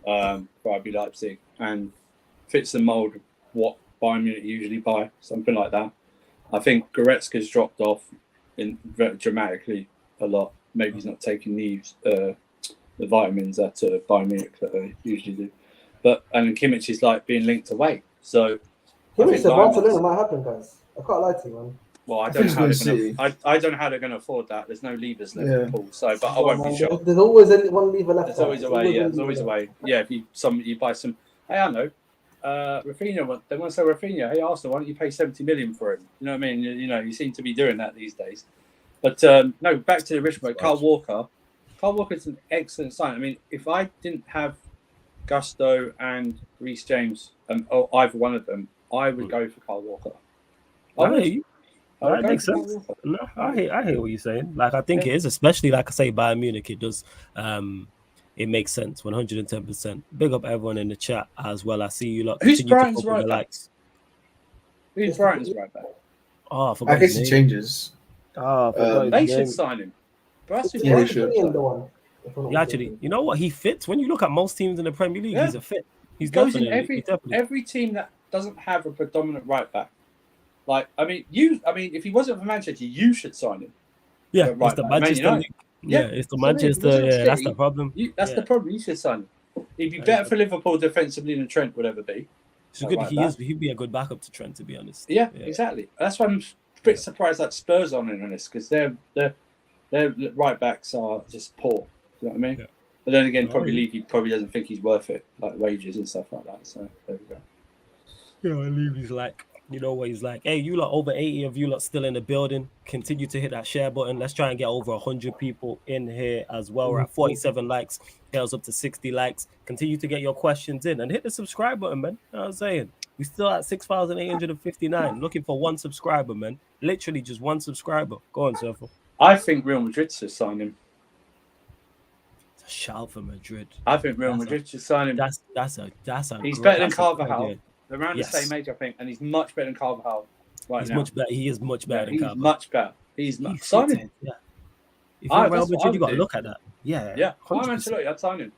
for RB Leipzig and fits the mold of what Bayern Munich usually buy, something like that. I think Goretzka's dropped off dramatically a lot. Maybe he's not taking the vitamins that Bayern Munich that they usually do. And Kimmich is like being linked away. So Kimmich to Barcelona might happen, guys. I can't lie to you, man. Well, I don't know how they're going to afford that. There's no levers left in Paul, so but I won't be shocked. There's always one lever left. There's always a way. Yeah, there's always a way. Yeah, if you buy some, hey, I know, Rafinha. They want to sell Rafinha. Hey, Arsenal, why don't you pay 70 million for him? You know what I mean? You seem to be doing that these days. But no, back to the original. Kyle Walker. Kyle Walker's an excellent sign. I mean, if I didn't have Gusto and Reece James, or either one of them, I would go for Kyle Walker. That makes sense. No, I hear what you're saying. Like, I think it is, especially like I say, Bayern Munich. It does. It makes sense, 110%. Big up everyone in the chat as well. I see you lot. Who's Brighton's right back? Who's Brighton's right back? Oh, I guess he changes. They should sign him. Actually, you know what? He fits. When you look at most teams in the Premier League, he's a fit. He's goes in every team that doesn't have a predominant right back. Like, I mean, if he wasn't for Manchester, you should sign him. Yeah, it's the Manchester League. Yeah, it's the Manchester. Yeah, that's the problem. That's the problem. You should sign him. He'd be better for Liverpool defensively than Trent would ever be. It's good. He'd be a good backup to Trent, to be honest. Yeah, exactly. That's why I'm a bit surprised that Spurs on in on this because their right backs are just poor. You know what I mean? Yeah. But then again, he probably doesn't think he's worth it, like wages and stuff like that. So there we go. Yeah, I leave he's like. You know what he's like? Hey, you lot, over 80 of you lot still in the building. Continue to hit that share button. Let's try and get over 100 people in here as well. We're at 47 likes. Tails up to 60 likes. Continue to get your questions in and hit the subscribe button, man. You know what I'm saying? We're still at 6,859. Looking for one subscriber, man. Literally just one subscriber. Go on, Surfer. I think Real Madrid should sign him. It's a shout for Madrid. I think Real Madrid should sign him. That's a. He's better than Carvajal. They're around the same age, I think, and he's much better than Carvajal now. Much better. He is much better than Carvajal. He's much better. He's sign him. Yeah. If you're Real Madrid, you got to look at that. Yeah. Yeah. I'm Ancelotti. I'd sign him.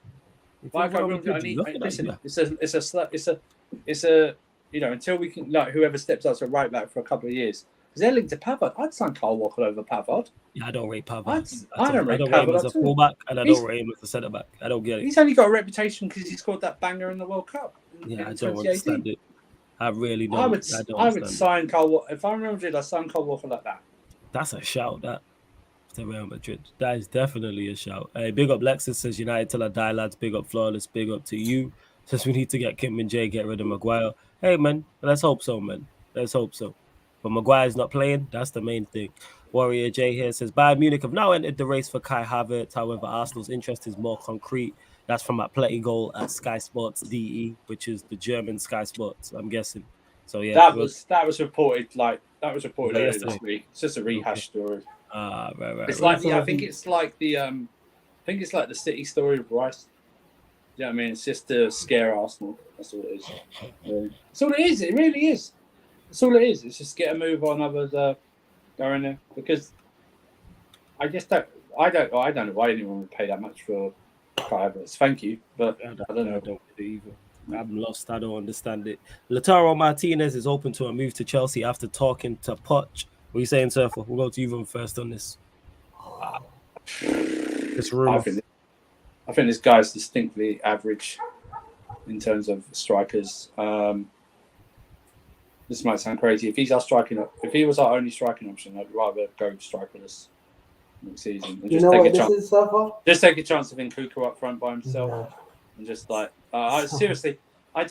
It's a until we can whoever steps up to right back for a couple of years. Because they're linked to Pavard. I'd sign Kyle Walker over Pavard. Yeah, I don't rate Pavard. I don't rate him as a fullback, and I don't rate him as a centre back. I don't get it. He's only got a reputation because he scored that banger in the World Cup. Yeah, I don't understand it. I really don't. I would sign Kyle Walker. If I'm Real Madrid, I'd sign Kyle Walker like that. That's a shout, that. To Real Madrid. That is definitely a shout. Hey, big up Lexus says United till I die, lads. Big up Flawless. Big up to you. Says we need to get Kim and Jay, get rid of Maguire. Hey, man. Let's hope so, man. Let's hope so. But Maguire's not playing. That's the main thing. Warrior J here says Bayern Munich have now entered the race for Kai Havertz. However, Arsenal's interest is more concrete. That's from Atleti Goal at Sky Sports DE, which is the German Sky Sports, I'm guessing. So yeah, that was reported earlier this week. It's just a rehash story. Right. It's like I think it's like the City story of Rice. You know what I mean? It's just to scare Arsenal. That's all it is. That's all it is. It really is. That's all it is. It's just get a move on others going there because I don't know why anyone would pay that much for Kai Havertz. Thank you, but I don't know. I don't either. I'm lost. I don't understand it. Lautaro Martinez is open to a move to Chelsea after talking to Poch. What are you saying, Surfer? We'll go to you first on this. This room. I think this guy's distinctly average in terms of strikers. This might sound crazy. If he was our only striking option, I'd rather go strikerless next season. And just take a chance of Nkunku up front by himself. Yeah. And just like seriously, I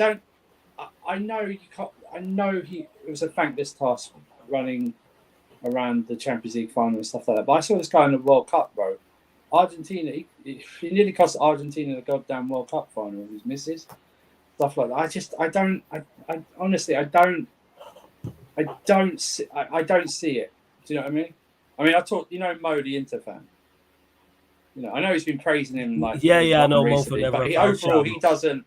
know you can't. I know it was a thankless task running around the Champions League final and stuff like that. But I saw this guy in the World Cup, bro. Argentina, he nearly cost Argentina the goddamn World Cup final with his misses, stuff like that. I honestly, I don't see it. Do you know what I mean? I mean, Mo, the Inter fan. I know he's been praising him like I know Mo for recently, never. but overall he doesn't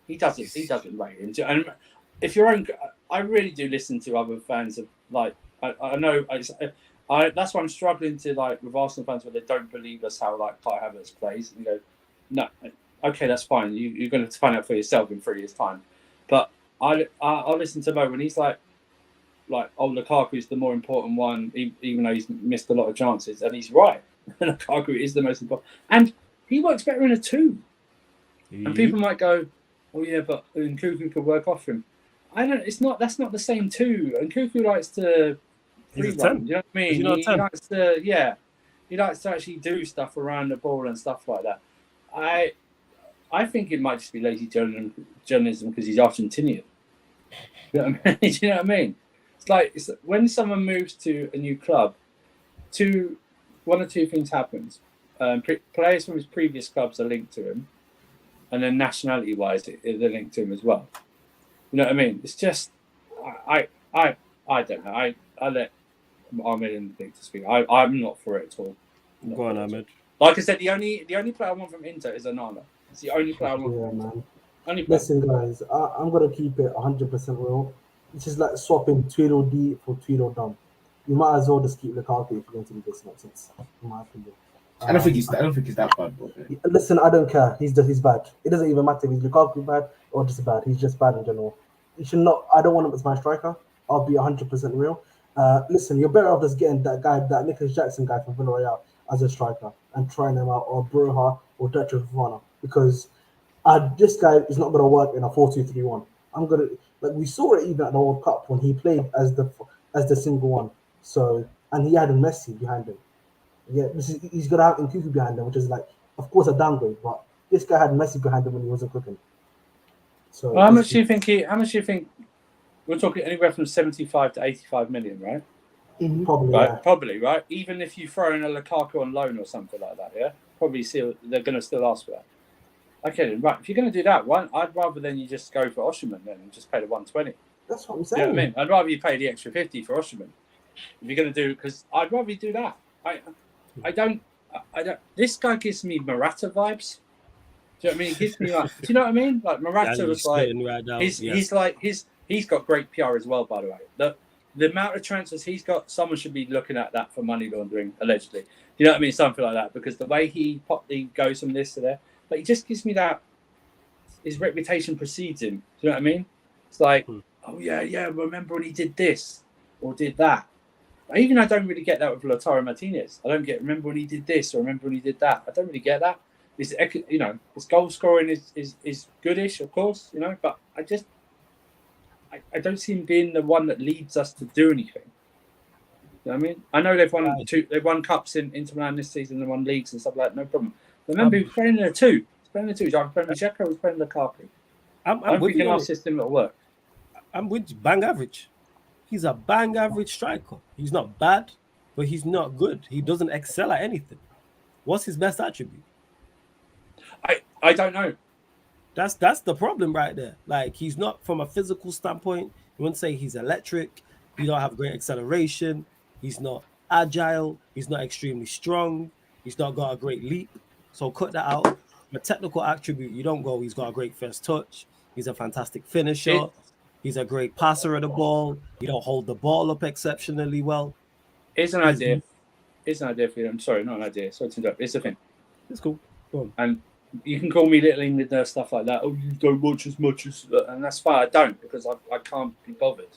rate him. And if you're own, I really do listen to other fans of like I know that's why I'm struggling to like with Arsenal fans where they don't believe us how like Kai Havertz plays and you go, no, okay, that's fine. You're going to find out for yourself in 3 years' time. But I'll listen to Mo when he's like, oh, Lukaku's the more important one, even though he's missed a lot of chances, and he's right. Lukaku is the most important, and he works better in a 2. And people might go, oh yeah, but Nkunku could work off him. That's not the same 2. And Nkunku likes to free run. You know what I mean? He likes to, he likes to actually do stuff around the ball and stuff like that. I think it might just be lazy journalism because he's Argentinian. You know what I mean? Do you know what I mean? It's when someone moves to a new club, one or two things happens. Players from his previous clubs are linked to him, and then nationality-wise, they're linked to him as well. You know what I mean? It's just, I don't know. I let Ahmed and Vic to speak. I'm not for it at all. Go on, Ahmed. Like I said, the only player I want from Inter is Onana. It's the only player I want. Yeah, man. Listen, guys, I'm gonna keep it 100% real. It's just like swapping Tweedledee for Tweedledum. You might as well just keep Lukaku if you're going to do this nonsense, in my opinion. I don't think he's that bad, bro. Listen, I don't care. He's bad. It doesn't even matter if he's Lukaku bad or just bad. He's just bad in general. You should not. I don't want him as my striker. I'll be 100% real. Listen, you're better off just getting that Nicholas Jackson guy from Villarreal as a striker and trying him out, or Broha or Dutch Fofana, because this guy is not going to work in a 4-2-3-1. We saw it even at the World Cup when he played as the single one. So, and he had a Messi behind him. Yeah, he's got to have Nkunku behind him, which is like, of course, a downgrade. But this guy had Messi behind him when he wasn't cooking. So, well, how much do you think? We're talking anywhere from 75 to 85 million, right? Mm-hmm. Probably, right? Yeah. Probably, right? Even if you throw in a Lukaku on loan or something like that, yeah, probably they're going to still ask for that. Okay, then, right. If you're going to do that, I'd rather than you just go for Osimhen then and just pay the 120. That's what I'm saying. You know what I mean? I'd rather you pay the extra 50 for Osimhen. If you're going to do, because I'd rather you do that. I don't. This guy gives me Morata vibes. Do you know what I mean? It gives me like. Do you know what I mean? Like Morata was like. Right, he's got great PR as well, by the way. The amount of transfers he's got, someone should be looking at that for money laundering, allegedly. Do you know what I mean? Something like that, because the way he goes from this to there, but he just gives me that. His reputation precedes him. Do you know what I mean? It's like, oh yeah, remember when he did this or did that. I don't really get that with Lautaro Martinez. I don't remember when he did this or remember when he did that. I don't really get that. His goal scoring is goodish, of course, but I don't see him being the one that leads us to do anything. You know what I mean? I know they've won cups in Inter Milan this season and won leagues and stuff like that, no problem. Remember, he was playing in a 2. He's playing in a 2. He's playing with Dzeko, he's playing with Lukaku. I don't think in our system it'll work. I'm with you. Bang average. He's a bang average striker. He's not bad, but he's not good. He doesn't excel at anything. What's his best attribute? I don't know. That's the problem right there. Like, he's not, from a physical standpoint, you wouldn't say he's electric. He don't have great acceleration. He's not agile. He's not extremely strong. He's not got a great leap. So cut that out. The technical attribute, you don't go, he's got a great first touch. He's a fantastic finisher. He's a great passer of the ball. He don't hold the ball up exceptionally well. It's an idea. It's an idea for you. I'm sorry, not an idea. Sorry to interrupt. It's a thing. It's cool. Go on. And you can call me Little England and stuff like that. Oh, you don't watch as much as... And that's fine. I don't, because I can't be bothered.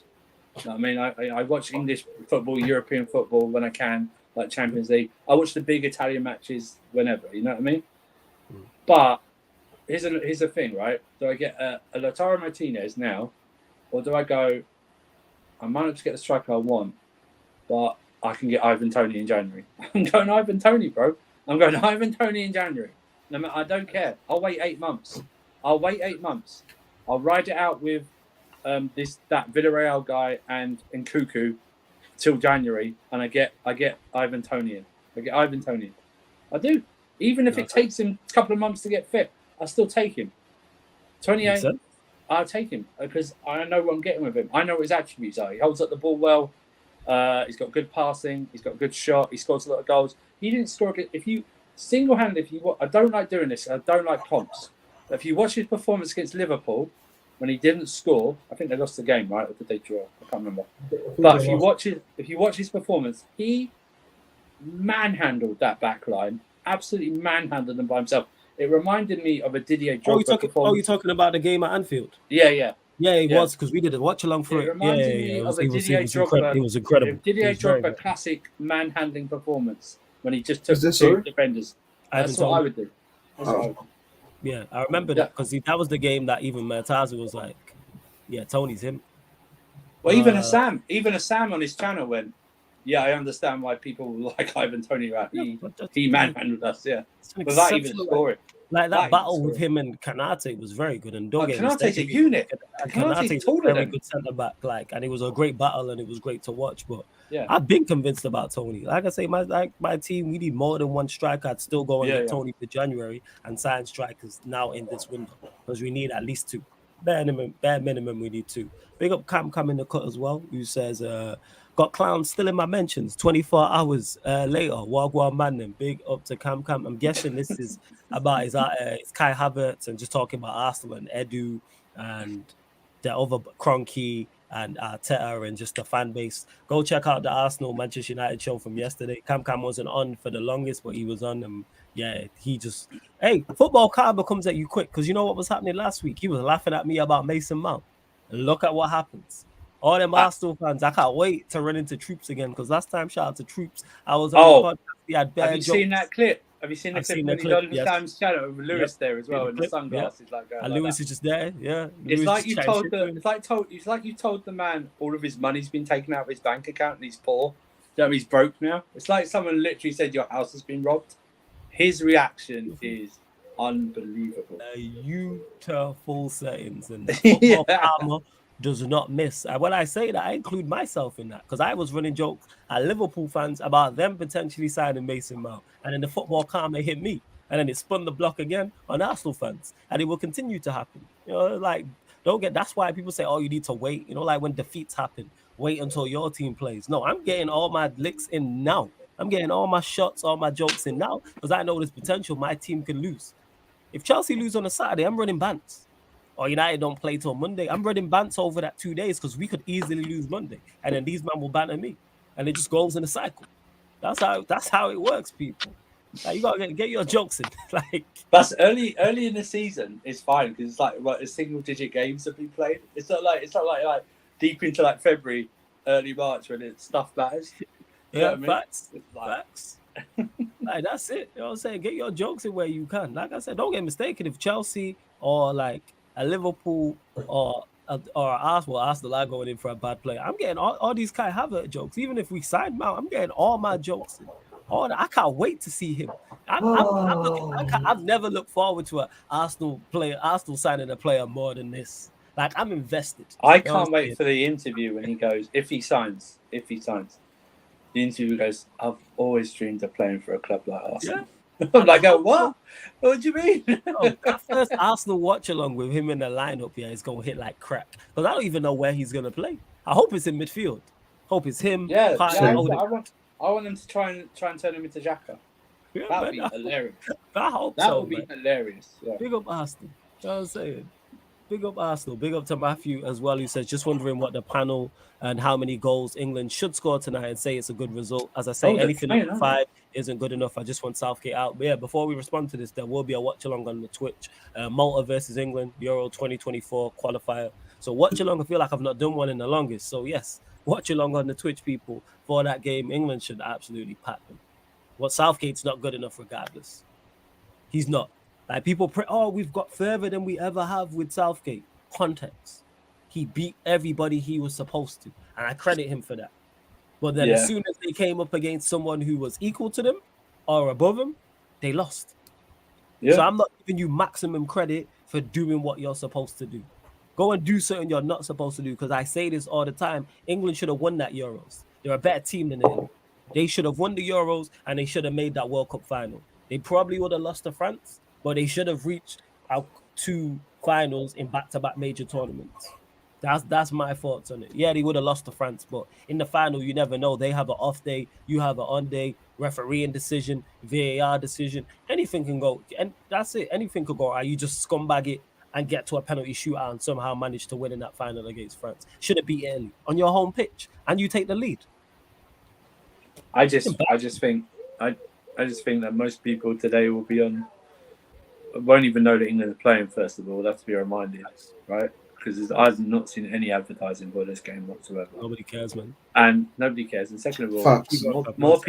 You know what I mean? I watch English football, European football when I can, like Champions League. I watch the big Italian matches whenever. You know what I mean? But here's the thing, right? Do I get a Lautaro Martinez now, or do I go, I might not just get the striker I want, but I can get Ivan Toney in January. I'm going Ivan Toney, bro. I'm going Ivan Toney in January. No, I don't care. I'll wait 8 months. I'll ride it out with that Villarreal guy and Nkunku till January, and I get Ivan Toney in. I get Ivan Toney in. I do. Even if it takes him a couple of months to get fit, I still take him. 28, I'll take him because I know what I'm getting with him. I know what his attributes are. He holds up the ball well. He's got good passing. He's got a good shot. He scores a lot of goals. He didn't score. If you single-handed, I don't like doing this. I don't like comps. But if you watch his performance against Liverpool, when he didn't score, I think they lost the game, right? Or did they draw? I can't remember. But if you watch his performance, he manhandled that back line. Absolutely manhandled them by himself. It reminded me of a Didier Drogba performance. You're talking about the game at Anfield? Yeah. Yeah, it was, because we did a watch along for it. It reminded me of a Didier Drogba. It was incredible. Didier Drogba classic manhandling performance when he just took two defenders. That's what I would do. Yeah, I remember that because that was the game that even Mertaza was like, "Yeah, Tony's him." Well, even Assam on his channel went, "Yeah, I understand why people like Ivan Toney. Right? He manhandled us. Yeah, without even scoring." Like that battle with him and Kanate was very good, and Kanate's a unit. Kanate's a very good centre back, and it was a great battle, and it was great to watch. But I've been convinced about Tony. Like I say, my team, we need more than one striker. I'd still go on Tony for January and sign strikers now in this window because we need at least two. Bare minimum, we need two. Big up Cam in the cut as well, who says, got clowns still in my mentions 24 hours later. Wagwan man, big up to Cam. I'm guessing this is about his Kai Havertz and just talking about Arsenal and Edu and the other Kroenke and Arteta and just the fan base. Go check out the Arsenal Manchester United show from yesterday. Cam wasn't on for the longest, but he was on, and football karma comes at you quick, because you know what was happening last week? He was laughing at me about Mason Mount. Look at what happens. All them Arsenal fans, I can't wait to run into Troops again, because last time, shout out to Troops, I was on the podcast. He had Have you seen that clip? Have you seen the clip when he's on Sam's channel with Lewis there as well, and the sunglasses and Lewis is just there, It's like you told the man all of his money's been taken out of his bank account and he's poor. He's broke now. It's like someone literally said your house has been robbed. His reaction is unbelievable. Beautiful settings, and football karma does not miss. And when I say that, I include myself in that, because I was running jokes at Liverpool fans about them potentially signing Mason Mount, and then the football karma hit me, and then it spun the block again on Arsenal fans, and it will continue to happen. That's why people say, oh, you need to wait, like when defeats happen, wait until your team plays. No, I'm getting all my licks in now. I'm getting all my shots, all my jokes in now, because I know there's potential my team can lose. If Chelsea lose on a Saturday, I'm running bants. Or United don't play till Monday, I'm running bants over that 2 days, because we could easily lose Monday, and then these men will banter me, and it just goes in a cycle. That's how it works, people. Like, you gotta get your jokes in. That's early in the season. It's fine because it's like a single-digit games have been played. It's not like deep into like February, early March when stuff matters. Facts. That's it. You know what I'm saying? Get your jokes in where you can. Like I said, don't get mistaken. If Chelsea or like a Liverpool or Arsenal are going in for a bad play, I'm getting all these Kai Havertz jokes. Even if we sign Mount, I'm getting all my jokes in. I can't wait to see him. I've never looked forward to an Arsenal signing a player more than this. Like, I'm invested. I can't wait for the interview when he goes, if he signs. The interview goes, I've always dreamed of playing for a club like Arsenal. Yeah. I'm like, what? What do you mean? That first Arsenal watch along with him in the lineup, is going to hit like crack. Because I don't even know where he's going to play. I hope it's in midfield. Hope it's him. Yeah, I want them to try and turn him into Xhaka. That would be hilarious. I hope that would be hilarious. Yeah. Big up Arsenal. You know what I'm saying? Big up Arsenal. Big up to Matthew as well, who says, just wondering what the panel and how many goals England should score tonight and say it's a good result. As I say, anything under 5 isn't good enough. I just want Southgate out. But yeah, before we respond to this, there will be a watch along on the Twitch. Malta versus England, Euro 2024 qualifier. So watch along. I feel like I've not done one in the longest. So yes, watch along on the Twitch, people, for that game. England should absolutely pack them. What Southgate's not good enough regardless. He's not. Like, people pray, we've got further than we ever have with Southgate. Context. He beat everybody he was supposed to, and I credit him for that. But then as soon as they came up against someone who was equal to them or above them, they lost. Yeah. So I'm not giving you maximum credit for doing what you're supposed to do. Go and do something you're not supposed to do. Because I say this all the time. England should have won that Euros. They're a better team than Italy. They should have won the Euros and they should have made that World Cup final. They probably would have lost to France, but they should have reached out 2 finals in back-to-back major tournaments. That's my thoughts on it. Yeah, they would have lost to France, but in the final, you never know. They have an off day, you have an on day, refereeing decision, VAR decision, anything can go. And that's it. Anything could go. You just scumbag it and get to a penalty shootout and somehow manage to win in that final against France. Should it be Italy on your home pitch and you take the lead? I just think that most people today will be won't even know that England are playing. First of all, that's to be reminded, right? Because I've not seen any advertising for this game whatsoever. Nobody cares, man. And nobody cares. And second of all, more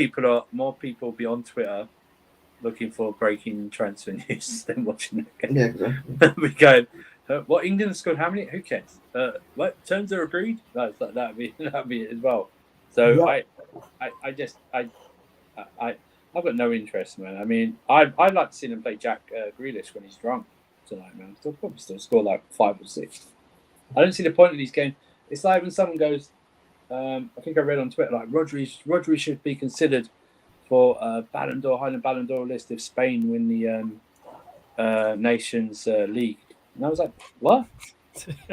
people be on Twitter looking for breaking transfer news than watching the game. Yeah, exactly. We go, what England scored? How many? Who cares? What terms are agreed? That'd be it as well. So yeah. I've got no interest, man. I mean, I'd like to see them play Jack Grealish when he's drunk tonight, man. He'll probably still score like 5 or 6. I don't see the point of these games. It's like when someone goes, I think I read on Twitter, like Rodri should be considered for Ballon d'Or, Highland Ballon d'Or list if Spain win the Nations League. And I was like, what?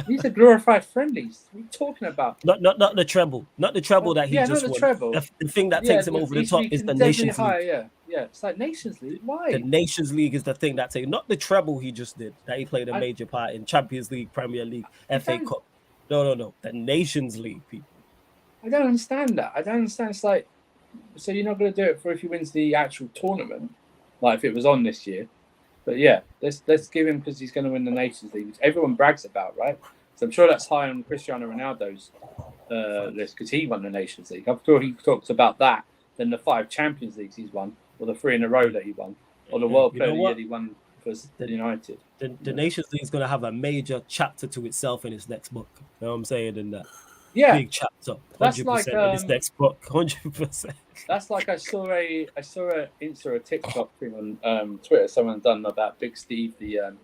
These are glorified friendlies. What are you talking about? Not the treble. Not the treble that he just won. Not the treble. The thing that takes him over the top is the Nations League. Yeah. It's like Nations League. Why? The Nations League is the thing that takes, not the treble he just did, that he played a major part in Champions League, Premier League, FA Cup. No. The Nations League, people. I don't understand that. It's like, so you're not going to do it for if he wins the actual tournament, like if it was on this year. But yeah, let's give him because he's going to win the Nations League, which everyone brags about, right? So I'm sure that's high on Cristiano Ronaldo's list because he won the Nations League. I'm sure he talks about that than the 5 Champions Leagues he's won, or the 3 in a row that he won, or the World Player of the Year he won for United. The Nations League is going to have a major chapter to itself in its next book. You know what I'm saying? In that big chapter, 100% in this next book, 100%. That's like I saw a TikTok thing on Twitter. Someone done about Big Steve, the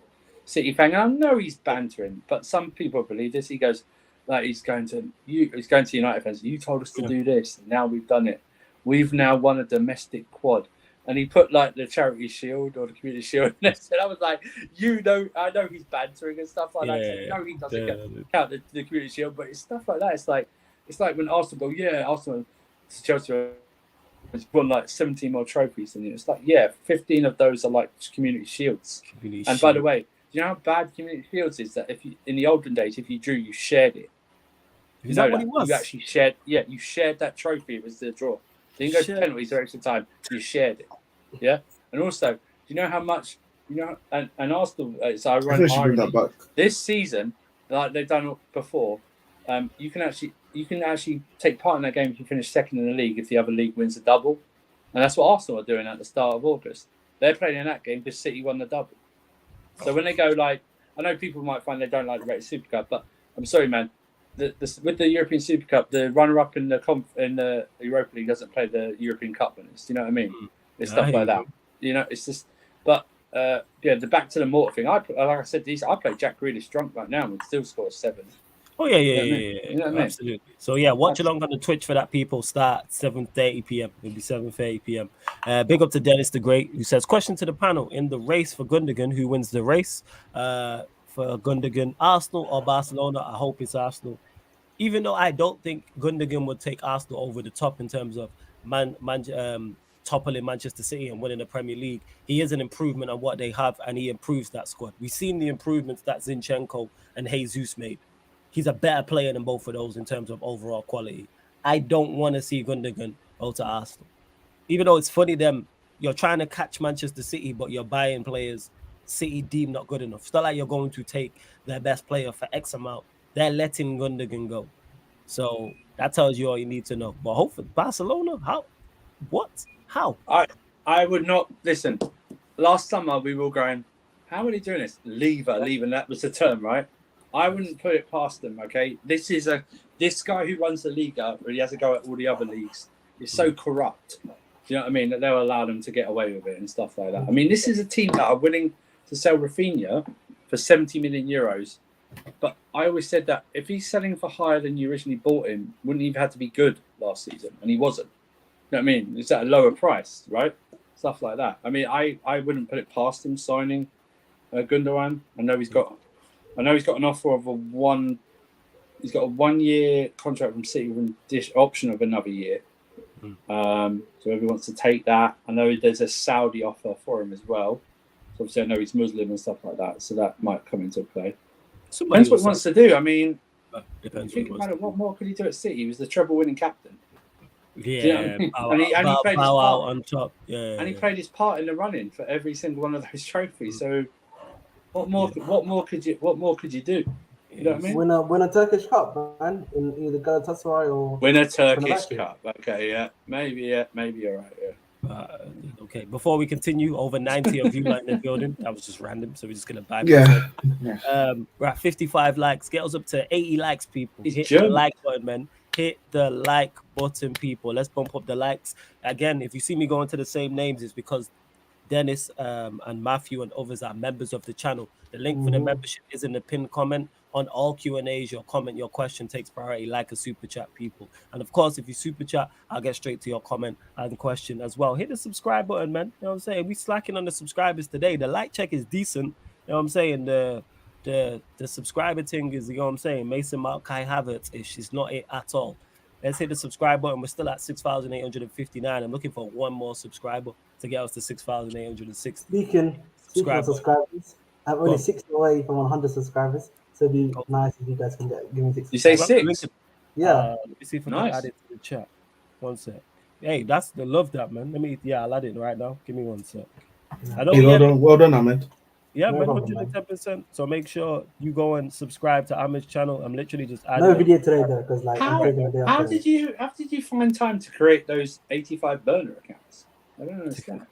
City fan. And I know he's bantering, but some people believe this. He goes like he's going to United fans. You told us to do this, and now we've done it. We've now won a domestic quad. And he put like the Charity Shield or the Community Shield next to it. I was like, I know he's bantering and stuff like that. So, no, he doesn't count the Community Shield, but it's stuff like that. It's like when Arsenal go, Arsenal to Chelsea has won like 17 more trophies than you. It's like, 15 of those are like Community Shields. By the way, do you know how bad Community Shields is? That if you, in the olden days, if you drew, you shared it. Is that what it was? You actually shared. Yeah, you shared that trophy. It was the draw. So you didn't go to penalties or extra time. You shared it. Yeah, and also, do you know how much? And Arsenal. So I run this season, like they've done before. You can actually take part in that game if you finish second in the league if the other league wins a double, and that's what Arsenal are doing at the start of August. They're playing in that game because City won the double. So when they go like, I know people might find they don't like the Rated Super Cup, but I'm sorry, man. With the European Super Cup, the runner-up in the Europa League doesn't play the European Cup winners. Do you know what I mean? It's stuff like that. It's just. But the back to the mortar thing. Like I said, I play Jack Grealish drunk right now and still scores 7. Oh yeah. You know what I mean? Absolutely. So watch along on the Twitch for that. People start 7:30 p.m. It'll be 7:30 p.m. Big up to Dennis the Great who says, question to the panel: in the race for Gundogan, who wins the race? For Gundogan, Arsenal or Barcelona? I hope it's Arsenal. Even though I don't think Gundogan would take Arsenal over the top in terms of toppling Manchester City and winning the Premier League, he is an improvement on what they have, and he improves that squad. We've seen the improvements that Zinchenko and Jesus made. He's a better player than both of those in terms of overall quality. I don't want to see Gundogan go to Arsenal. Even though it's funny, you're trying to catch Manchester City, but you're buying players City deem not good enough. It's not like you're going to take their best player for X amount. They're letting Gundogan go. So that tells you all you need to know. But hopefully, Barcelona, how? What? How? I would not listen. Last summer we were going, how are they doing this? Lever, and that was the term, right? I wouldn't put it past them, okay? This guy who runs the league up, he has to go at all the other leagues. It's so corrupt. Do you know what I mean? That they'll allow them to get away with it and stuff like that. I mean, this is a team that are willing to sell Rafinha for 70 million euros But I always said that if he's selling for higher than you originally bought him, wouldn't he have had to be good last season? And he wasn't. You know what I mean? It's at a lower price, right? Stuff like that. I mean, I wouldn't put it past him signing Gundogan. I know he's got an offer of he's got a 1-year contract from City with an option of another year. So if he wants to take that, I know there's a Saudi offer for him as well. So obviously I know he's Muslim and stuff like that, so that might come into play. Depends what he wants to do. I mean, think about it. What more could he do at City? He was the treble-winning captain. Yeah, you know what I mean? and he played his part on top. Yeah, and he played his part in the running for every single one of those trophies. So, what more could you do? You know what I mean? Win a Turkish cup, man, in either Galatasaray or win a Turkish cup. Okay, yeah, maybe you're right. Yeah. Okay, before we continue, over 90 of you like in the building. That was just random, so we're just gonna buy. Yeah. We're at 55 likes. Get us up to 80 likes, people. It's Hit German. the like button, man. Hit the like button, people. Let's bump up the likes. Again, if you see me going to the same names, it's because Dennis and Matthew and others are members of the channel. The link for the membership is in the pinned comment. On all Q&As, your comment, your question takes priority like a super chat, people. And of course, if you super chat, I'll get straight to your comment and question as well. Hit the subscribe button, man. You know what I'm saying? We slacking on the subscribers today. The like check is decent. You know what I'm saying? The subscriber thing is, you know what I'm saying? Mason Mount, Kai Havertz-ish. It's not it at all. Let's hit the subscribe button. We're still at 6,859. I'm looking for one more subscriber to get us to 6,860. Speaking of subscribers, I'm only 60 away from 100 subscribers. So it'd be nice if you guys can give me 6. You say 6? Yeah. Let me see if I can add it to the chat. One sec. Hey, I love that, man. I'll add it right now. Give me 1 sec. I know well done, Ahmed. Yeah, man, 110%. So make sure you go and subscribe to Ahmed's channel. I'm literally just adding. No video today though, because how did you find time to create those 85 burner accounts? I don't understand.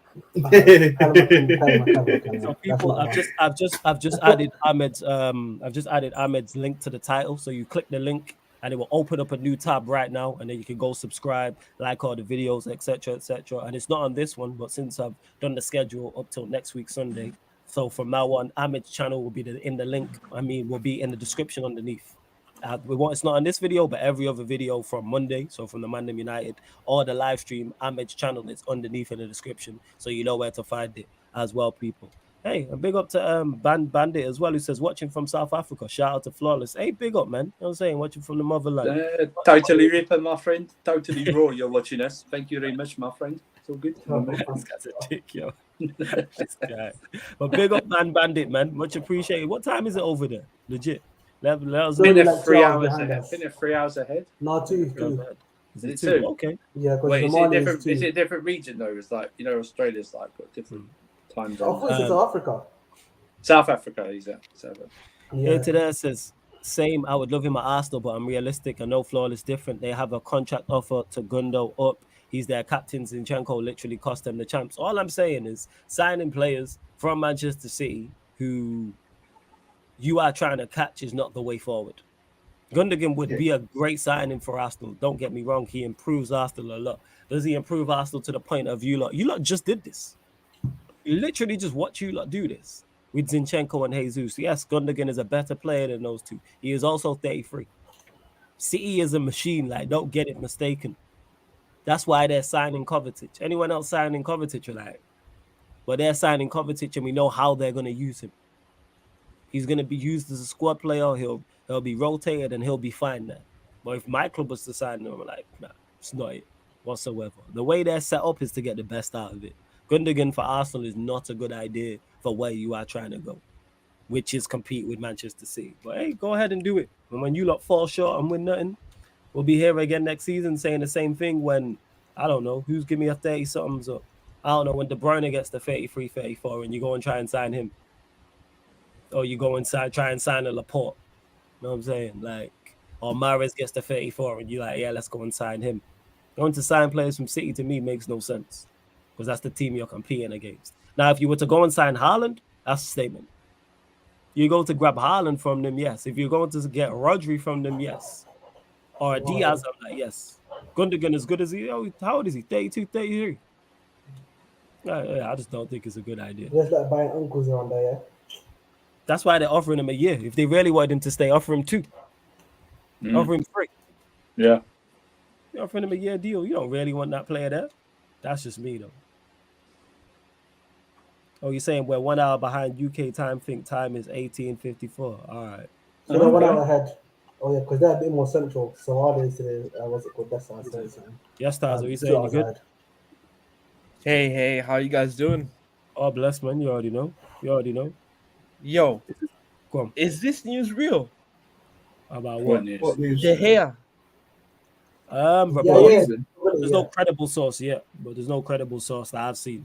So people, I've just added Ahmed's link to the title. So you click the link and it will open up a new tab right now, and then you can go subscribe, like all the videos, etc. And it's not on this one, but since I've done the schedule up till next week Sunday, so from now on, Ahmed's channel will be in the link. Will be in the description underneath. It's not on this video, but every other video from Monday, so from the Mandem United or the live stream, Ahmed's channel is underneath in the description, so you know where to find it as well, people. Hey, a big up to Bandit as well, who says watching from South Africa. Shout out to Flawless. Hey, big up, man. You know what I'm saying? Watching from the motherland. Totally ripper, my friend. Totally raw. You're watching us. Thank you very much, my friend. It's all good. This guy's a dick, yo. This guy. But big up, Bandit, man. Much appreciated. What time is it over there? Legit. Let us know. Been there 3 hours ahead. Been there 3 hours ahead. No, 2. Is it 2? Okay. Yeah. Wait, is it a different region though? It's like, you know, Australia's like got different time zones. Oh, it's South Africa. South Africa, he's at 7. Yeah. Here today says same. I would love him at Arsenal, but I'm realistic. I know Flawless different. They have a contract offer to Gundo up. He's their captain. Zinchenko literally cost them the champs. All I'm saying is signing players from Manchester City who you are trying to catch is not the way forward. Gundogan would be a great signing for Arsenal. Don't get me wrong. He improves Arsenal a lot. Does he improve Arsenal to the point of you lot just did this? You literally just watch you lot do this with Zinchenko and Jesus. Yes, Gundogan is a better player than those two. He is also 33. City is a machine. Like, don't get it mistaken. That's why they're signing Kovacic. Anyone else signing Kovacic, but they're signing Kovacic, and we know how they're going to use him. He's going to be used as a squad player. He'll be rotated, and he'll be fine there. But if my club was to sign him, I'm like, nah, it's not it whatsoever. The way they're set up is to get the best out of it. Gundogan for Arsenal is not a good idea for where you are trying to go, which is compete with Manchester City. But hey, go ahead and do it. And when you lot fall short and win nothing, we'll be here again next season saying the same thing when, I don't know, who's giving me a 30-somethings up. I don't know, when De Bruyne gets the 33, 34, and you go and try and sign him. Or you go and try and sign a Laporte. You know what I'm saying? Like, or Mahrez gets the 34, and you're like, yeah, let's go and sign him. Going to sign players from City, to me, makes no sense. Because that's the team you're competing against. Now, if you were to go and sign Haaland, that's a statement. You go to grab Haaland from them, yes. If you're going to get Rodri from them, yes. Or Diaz, I'm like, yes. Gundogan as good as he. Oh, how old is he? 32, 33. I just don't think it's a good idea. Just like buying uncles around there, yeah? That's why they're offering him a year. If they really wanted him to stay, offer him 2. Offer him 3. Yeah. You're offering him a year deal. You don't really want that player there. That's just me, though. Oh, you're saying we're 1 hour behind UK time. Think time is 18:54. All right. So they're 1 hour ahead. Oh yeah, because they're a bit more central. So our days today, what's it called? That's how I say it. Yes, Taz, what you saying? You good? Ahead. Hey, how you guys doing? Oh, bless, man. You already know. Yo, Go on. is this news real? About what? What news? De Gea. But Yeah. there's no credible source yet. But there's no credible source that I've seen.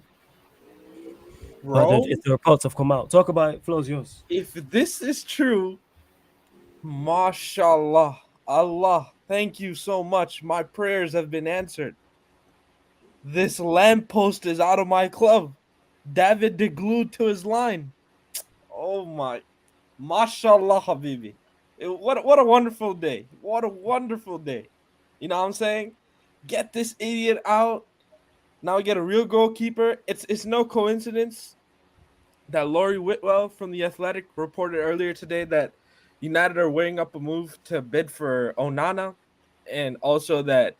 Bro, But if the reports have come out, talk about it. Floor's yours. if this is true, mashallah, Allah, thank you so much. My prayers have been answered. This lamppost is out of my club. David de glued to his line. Oh my, mashallah, habibi. What a wonderful day. What a wonderful day. You know what I'm saying? Get this idiot out. Now we get a real goalkeeper. It's no coincidence that Laurie Whitwell from The Athletic reported earlier today that United are weighing up a move to bid for Onana, and also that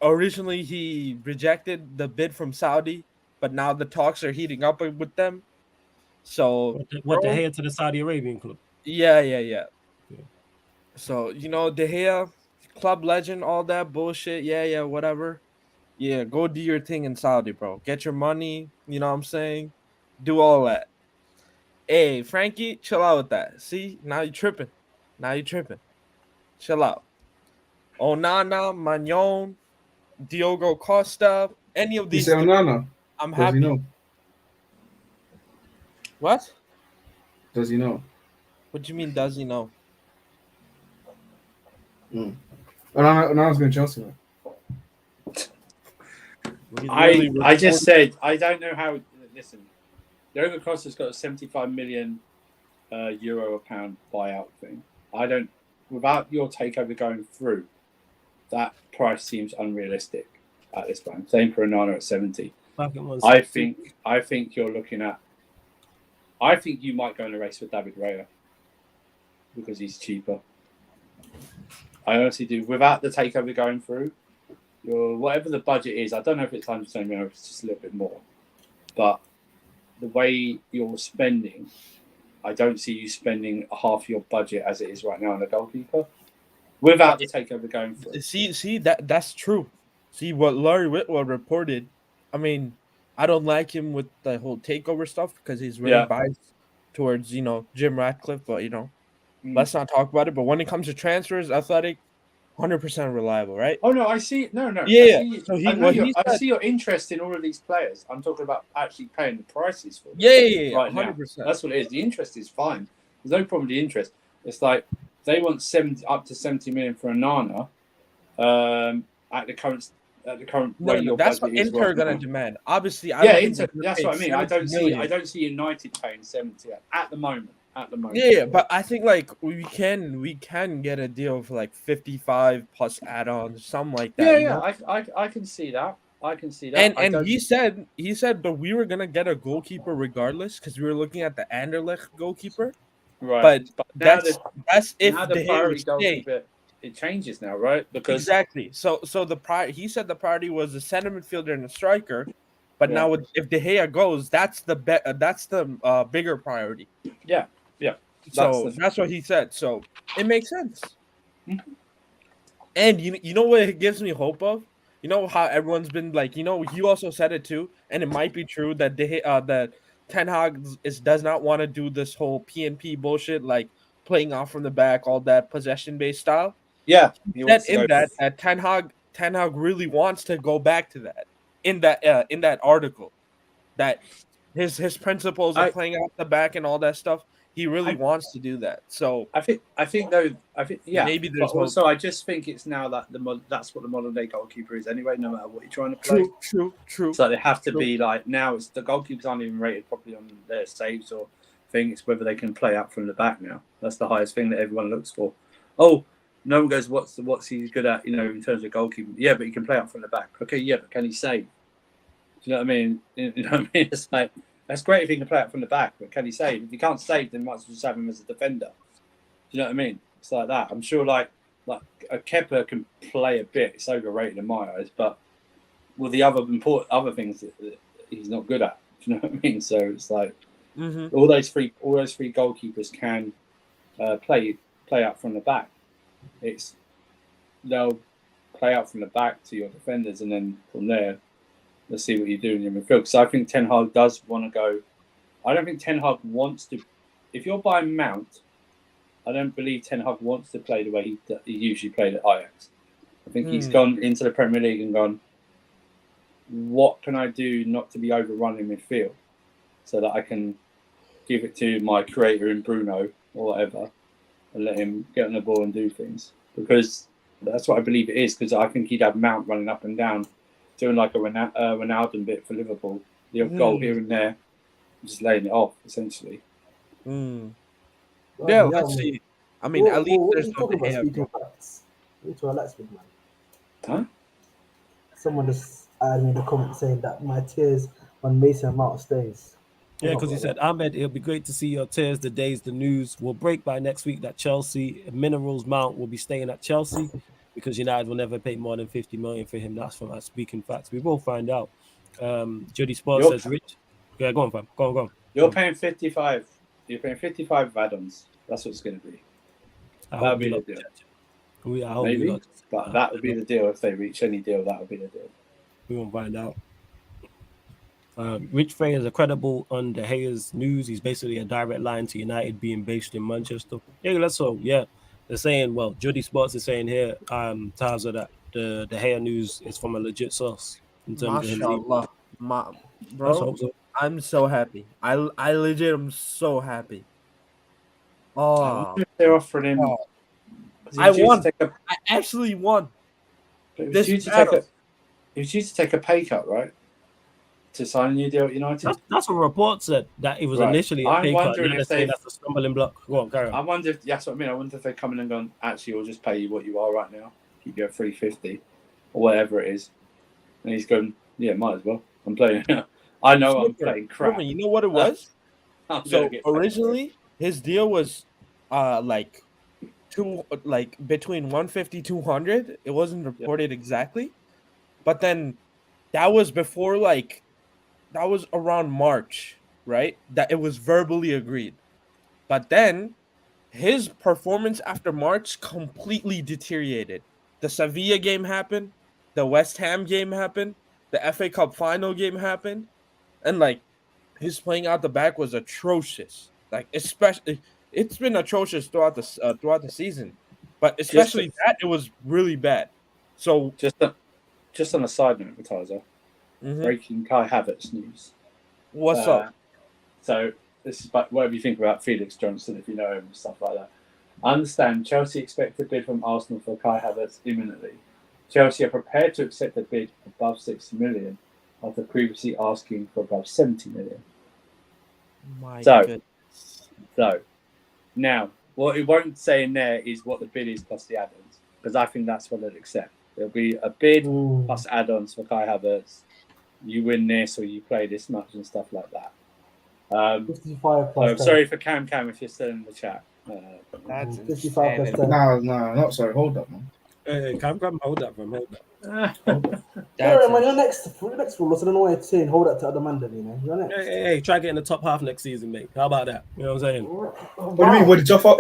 originally he rejected the bid from Saudi, but now the talks are heating up with them. So What De Gea to the Saudi Arabian club? Yeah. So De Gea, club legend, all that bullshit. Yeah, whatever. Yeah, go do your thing in Saudi, bro. Get your money. You know what I'm saying? Do all that. Hey, Frankie, chill out with that. See, now you're tripping. Chill out. Onana, Magnon, Diogo Costa, any of You these. say Onana? I'm Does happy. he know? What? Does he know? What do you mean? Does he know? Onana's going to Chelsea, man. I just said I don't know how. Listen, Diogo Costa's got a 75 million euro or pound buyout thing. I don't. Without your takeover going through, that price seems unrealistic at this point. Same for Onana at 70. I think you're looking at. I think you might go in a race with David Raya because he's cheaper. I honestly do. Without the takeover going through, whatever the budget is, I don't know if it's 100% or if it's just a little bit more. But the way you're spending, I don't see you spending half your budget as it is right now on a goalkeeper without the takeover going through. See that's true. See what Laurie Whitwell reported. I mean, I don't like him with the whole takeover stuff because he's really biased towards Jim Ratcliffe. But let's not talk about it. But when it comes to transfers, Athletic, 100% reliable, right? Oh no, I see. No. Yeah. I see your interest in all of these players. I'm talking about actually paying the prices for them. Yeah. Right 100%. Now. That's what it is. The interest is fine. There's no problem with the interest. It's like they want up to 70 million for Onana at the current way your that's budget what is Inter right are gonna now. demand. Obviously, Inter. That's what I mean. I don't million. see United paying 70 at the moment. Yeah, but I think we can get a deal for 55 plus add-ons, something like that. Yeah. I can see that. And he said, but we were gonna get a goalkeeper regardless because we were looking at the Anderlecht goalkeeper. Right. But that's if the priority goalkeeper. It changes now, right? Because exactly. So he said the priority was the center midfielder and the striker, but now if De Gea goes, that's the bigger priority. Yeah. So that's what he said. So it makes sense. Mm-hmm. And you know what it gives me hope of? You know how everyone's been you also said it too, and it might be true that that Ten Hag does not want to do this whole PNP bullshit, like playing off from the back, all that possession-based style. Yeah. That Ten Hag really wants to go back to that in that article, that his principles of playing off the back and all that stuff. He really wants to do that. So I think maybe there's hope. Also I just think it's now that that's what the modern day goalkeeper is anyway, no matter what you're trying to play. True. So they have to be now it's the goalkeepers aren't even rated properly on their saves or thing. It's whether they can play out from the back now. That's the highest thing that everyone looks for. Oh, no one goes, what's he good at, in terms of goalkeeping? Yeah, but he can play out from the back. Okay, yeah, but can he save? Do you know what I mean? You know what I mean? It's like That's great if he can play it from the back, but can he save? If he can't save, then might as well just have him as a defender. Do you know what I mean? It's like that. I'm sure like a Kepler can play a bit. It's overrated in my eyes, but with the other things that he's not good at. Do you know what I mean? So it's like all those three goalkeepers can play out from the back. They'll play out from the back to your defenders, and then from there, let's see what you do in your midfield. Because I think Ten Hag does want to go. I don't think Ten Hag wants to. If you're buying Mount, I don't believe Ten Hag wants to play the way he usually played at Ajax. I think he's gone into the Premier League and gone, what can I do not to be overrun in midfield so that I can give it to my creator in Bruno or whatever and let him get on the ball and do things? Because that's what I believe it is, because I think he'd have Mount running up and down, doing like a Ronaldo bit for Liverpool, the goal here and there, just laying it off, essentially. Yeah, let's see. I mean, at least there's something here. Huh? Someone just added me in the comment saying that my tears when Mason Mount stays. Yeah, because he said, Ahmed, it'll be great to see your tears. The days, the news will break by next week that Chelsea Minerals Mount will be staying at Chelsea because United will never pay more than 50 million for him. That's from us speaking facts. We will find out. Jody Sports says, Rich. Yeah, go on, fam. Go on. You're paying 55. You're paying 55 add-ons. That's what it's going to be. That'll be the deal. Maybe, but that would be the deal if they reach any deal. That would be the deal. We won't find out. Rich Frey is credible on De Gea's news. He's basically a direct line to United being based in Manchester. Yeah, let's hope. Yeah, they're saying. Well, Jody Sports is saying here, Taza, that the De Gea news is from a legit source in terms of him. Bro, I'm so happy. I legit am so happy. Oh, they're offering him. I won. I actually won. He was due to take a pay cut, right? To sign a new deal at United. That's what a report said, that it was initially a pay cut. That's a stumbling block. Go on, carry on. I wonder if that's what I mean. I wonder if they come in and gone, actually, we'll just pay you what you are right now. Keep you at 350 or whatever it is. And he's going, yeah, might as well. I'm playing. I know I'm playing crap. You know what it was? So originally, his deal was between 150 200. It wasn't reported exactly, but then that was before that was around March, right? That it was verbally agreed, but then his performance after March completely deteriorated. The Sevilla game happened, the West Ham game happened, the FA Cup final game happened, and his playing out the back was atrocious. Especially. It's been atrocious throughout the season, but especially it was really bad. So just on a side note, Taza, breaking Kai Havertz news. What's up? So this is whatever you think about Felix Johnson, if you know him and stuff like that. I understand Chelsea expect a bid from Arsenal for Kai Havertz imminently. Chelsea are prepared to accept a bid above 60 million after previously asking for above 70 million. My goodness. So. Now, what it won't say in there is what the bid is plus the add-ons, because I think that's what they'd accept. There'll be a bid plus add-ons for Kai Havertz. You win this or you play this much and stuff like that. 55 plus. So sorry for Cam if you're still in the chat. That's 55 plus 10. No, not sorry. Hold up, man. Hey, Cam, hold up, man. Hold up. Yeah, man, you're next for all. So I don't know why you're saying hold up to other man, you know. You're next. Hey, try getting the top half next season, mate. How about that? You know what I'm saying? What do you mean? Where the top off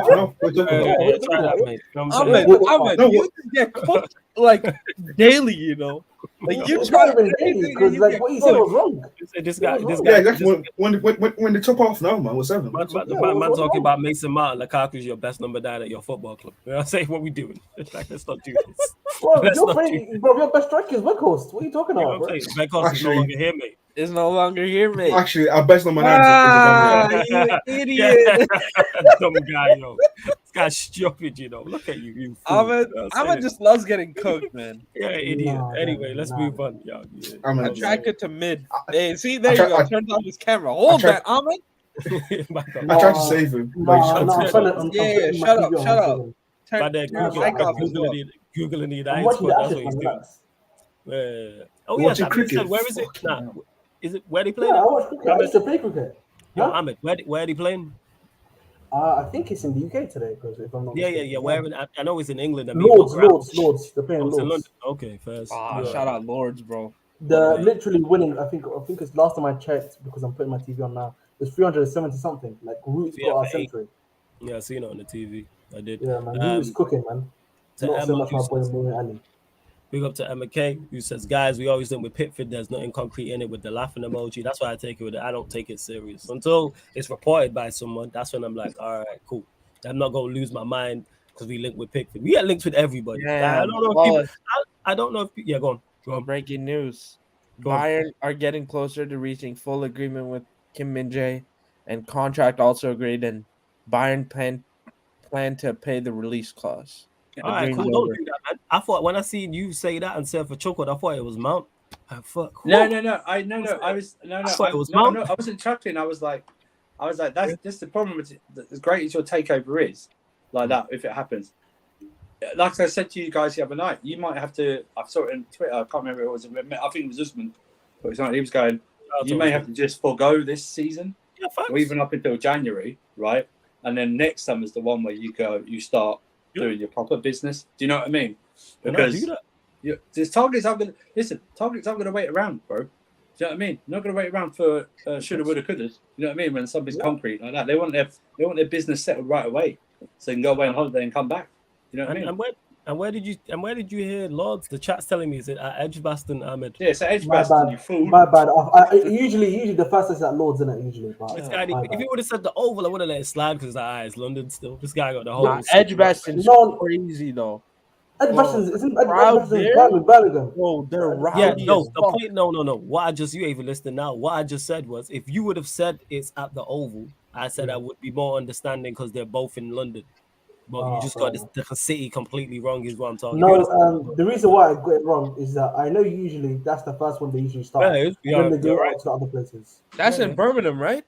now? Try that, mate. You know what I'm saying? You get cooked daily, you know. You try because what you said was wrong. This guy. Yeah, exactly. When the top off now, man. What's up? Man talking about Mason Mount. Lukaku's your best number 9 at your football club. You know what I'm saying? What we doing? Let's not do this. Bro, your best striker is Weghorst. What are you talking about, bro? Weghorst is no longer here, mate. Is no longer here, mate. Actually, our best number 9 you idiot. Dumb guy, yo. This guy's stupid, you know. Look at you fool. Ahmed just loves getting cooked, man. Yeah, idiot. Anyway, let's move on. Yeah. Attracted to mid. Hey, see, there you go. Turns on his camera. Hold that, Ahmed. I tried to save him. Shut up. But they're Googling it. That's what he's doing. Watching cricket. Where is it? Nah. Is it where they playing? Yeah, I watch cricket. I used to play cricket. Yo, Huh? Ahmed, where they playing? I think it's in the UK today, because if I'm not mistaken. Yeah. Where I know it's in England. I mean, Lords. They're oh, playing it's in Lords. London. Okay, first. Shout out Lords, bro. They're Okay. literally winning. I think it's last time I checked, because I'm putting my TV on now. It's 370 something. Like Root's Yeah, got our for eight. century. Yeah, I seen it on the TV. I did. Yeah, man. Root's cooking, man. Not so Emma, much my boy Mooney Ali. big up to Emma K, who says, guys, we always think with Pickford, there's nothing concrete in it with the laughing emoji. That's why I take it with it. I don't take it serious. Until it's reported by someone, that's when I'm like, all right, cool. I'm not going to lose my mind because we link with Pickford. We get links with everybody. Yeah, I don't know if people, I don't know if, yeah, go on. Breaking news. Go on. Bayern are getting closer to reaching full agreement with Kim Min-jae, and contract also agreed, and Bayern plan to pay the release clause. All right, cool. Don't do that, man. I thought when I seen you say that and say for chocolate, I thought it was Mount. Fuck. No. I wasn't chuckling. I was like, that's the problem with it. As great as your takeover is, like that, if it happens. Like I said to you guys the other night, you might have to. I saw it on Twitter. I can't remember who it was. I think it was Usman. But he was going. You may have to just forego this season, or even up until January, right? And then next summer's the one where you start doing your proper business. Do you know what I mean? Because there's targets aren't going to wait around, bro. Do you know what I mean? Not going to wait around for shoulda, woulda, coulda. You know what I mean? When something's concrete like that, they want their business settled right away, so they can go away on holiday and come back. You know what I mean? And where did you hear Lords? The chat's telling me is it at Edgbaston, Ahmed? Yeah, it's at Edgbaston, you fool. My bad. Usually the first is at Lords, isn't it? Usually, but if you would have said the Oval, I would have let it slide because it's London still. This guy got the whole. Edgbaston's crazy though. Edgbaston's Birmingham. Bro, they're rowdy. Yeah, no. The point, no. What you even listening now? What I just said was, if you would have said it's at the Oval, I said I would be more understanding because they're both in London. But you just got the city completely wrong, is what I'm talking about. No, the reason why I got it wrong is that I know usually that's the first one they usually start. Then they go out to other places. That's in Birmingham, right?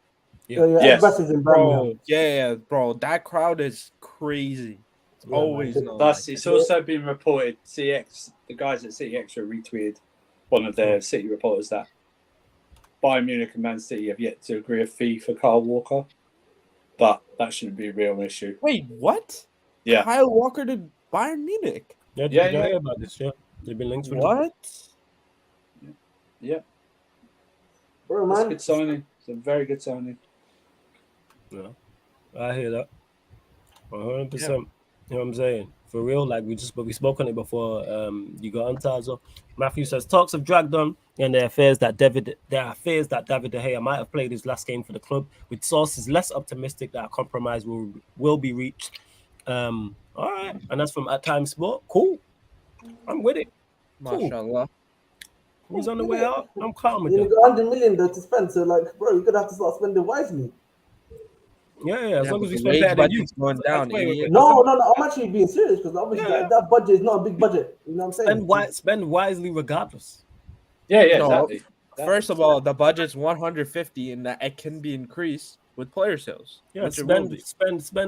Yeah. Edgbaston's in Birmingham. Yeah, bro. That crowd is crazy. It's always known. Thus, it's also been reported. CX, the guys at City Extra retweeted one of their City reporters that Bayern Munich and Man City have yet to agree a fee for Kyle Walker. But that shouldn't be a real issue. Wait, what? Yeah. Kyle Walker to Bayern Munich? Yeah. About this, they've been linked with what? Yeah. Bro, man. It's a good signing. It's a very good signing. Yeah. I hear that. 100%. You know what I'm saying? For real, like we spoke on it before. You got on Tazo. Matthew says talks have dragged on, and there are fears that David De Gea might have played his last game for the club, with sources less optimistic that a compromise will be reached. All right, and that's from At Times Sport. Cool, I'm with it. Cool. Mashallah. Who's on the way out? I'm calm with You that. got 100 million though to spend, so like, bro, you're gonna have to start spending wisely. Yeah. As long as we spend better than you. Going down. No. I'm actually being serious because obviously that budget is not a big budget. You know what I'm saying? Spend wisely regardless. Yeah, No, exactly. First of all, the budget's 150, and that it can be increased with player sales. Yeah, spend wisely. You're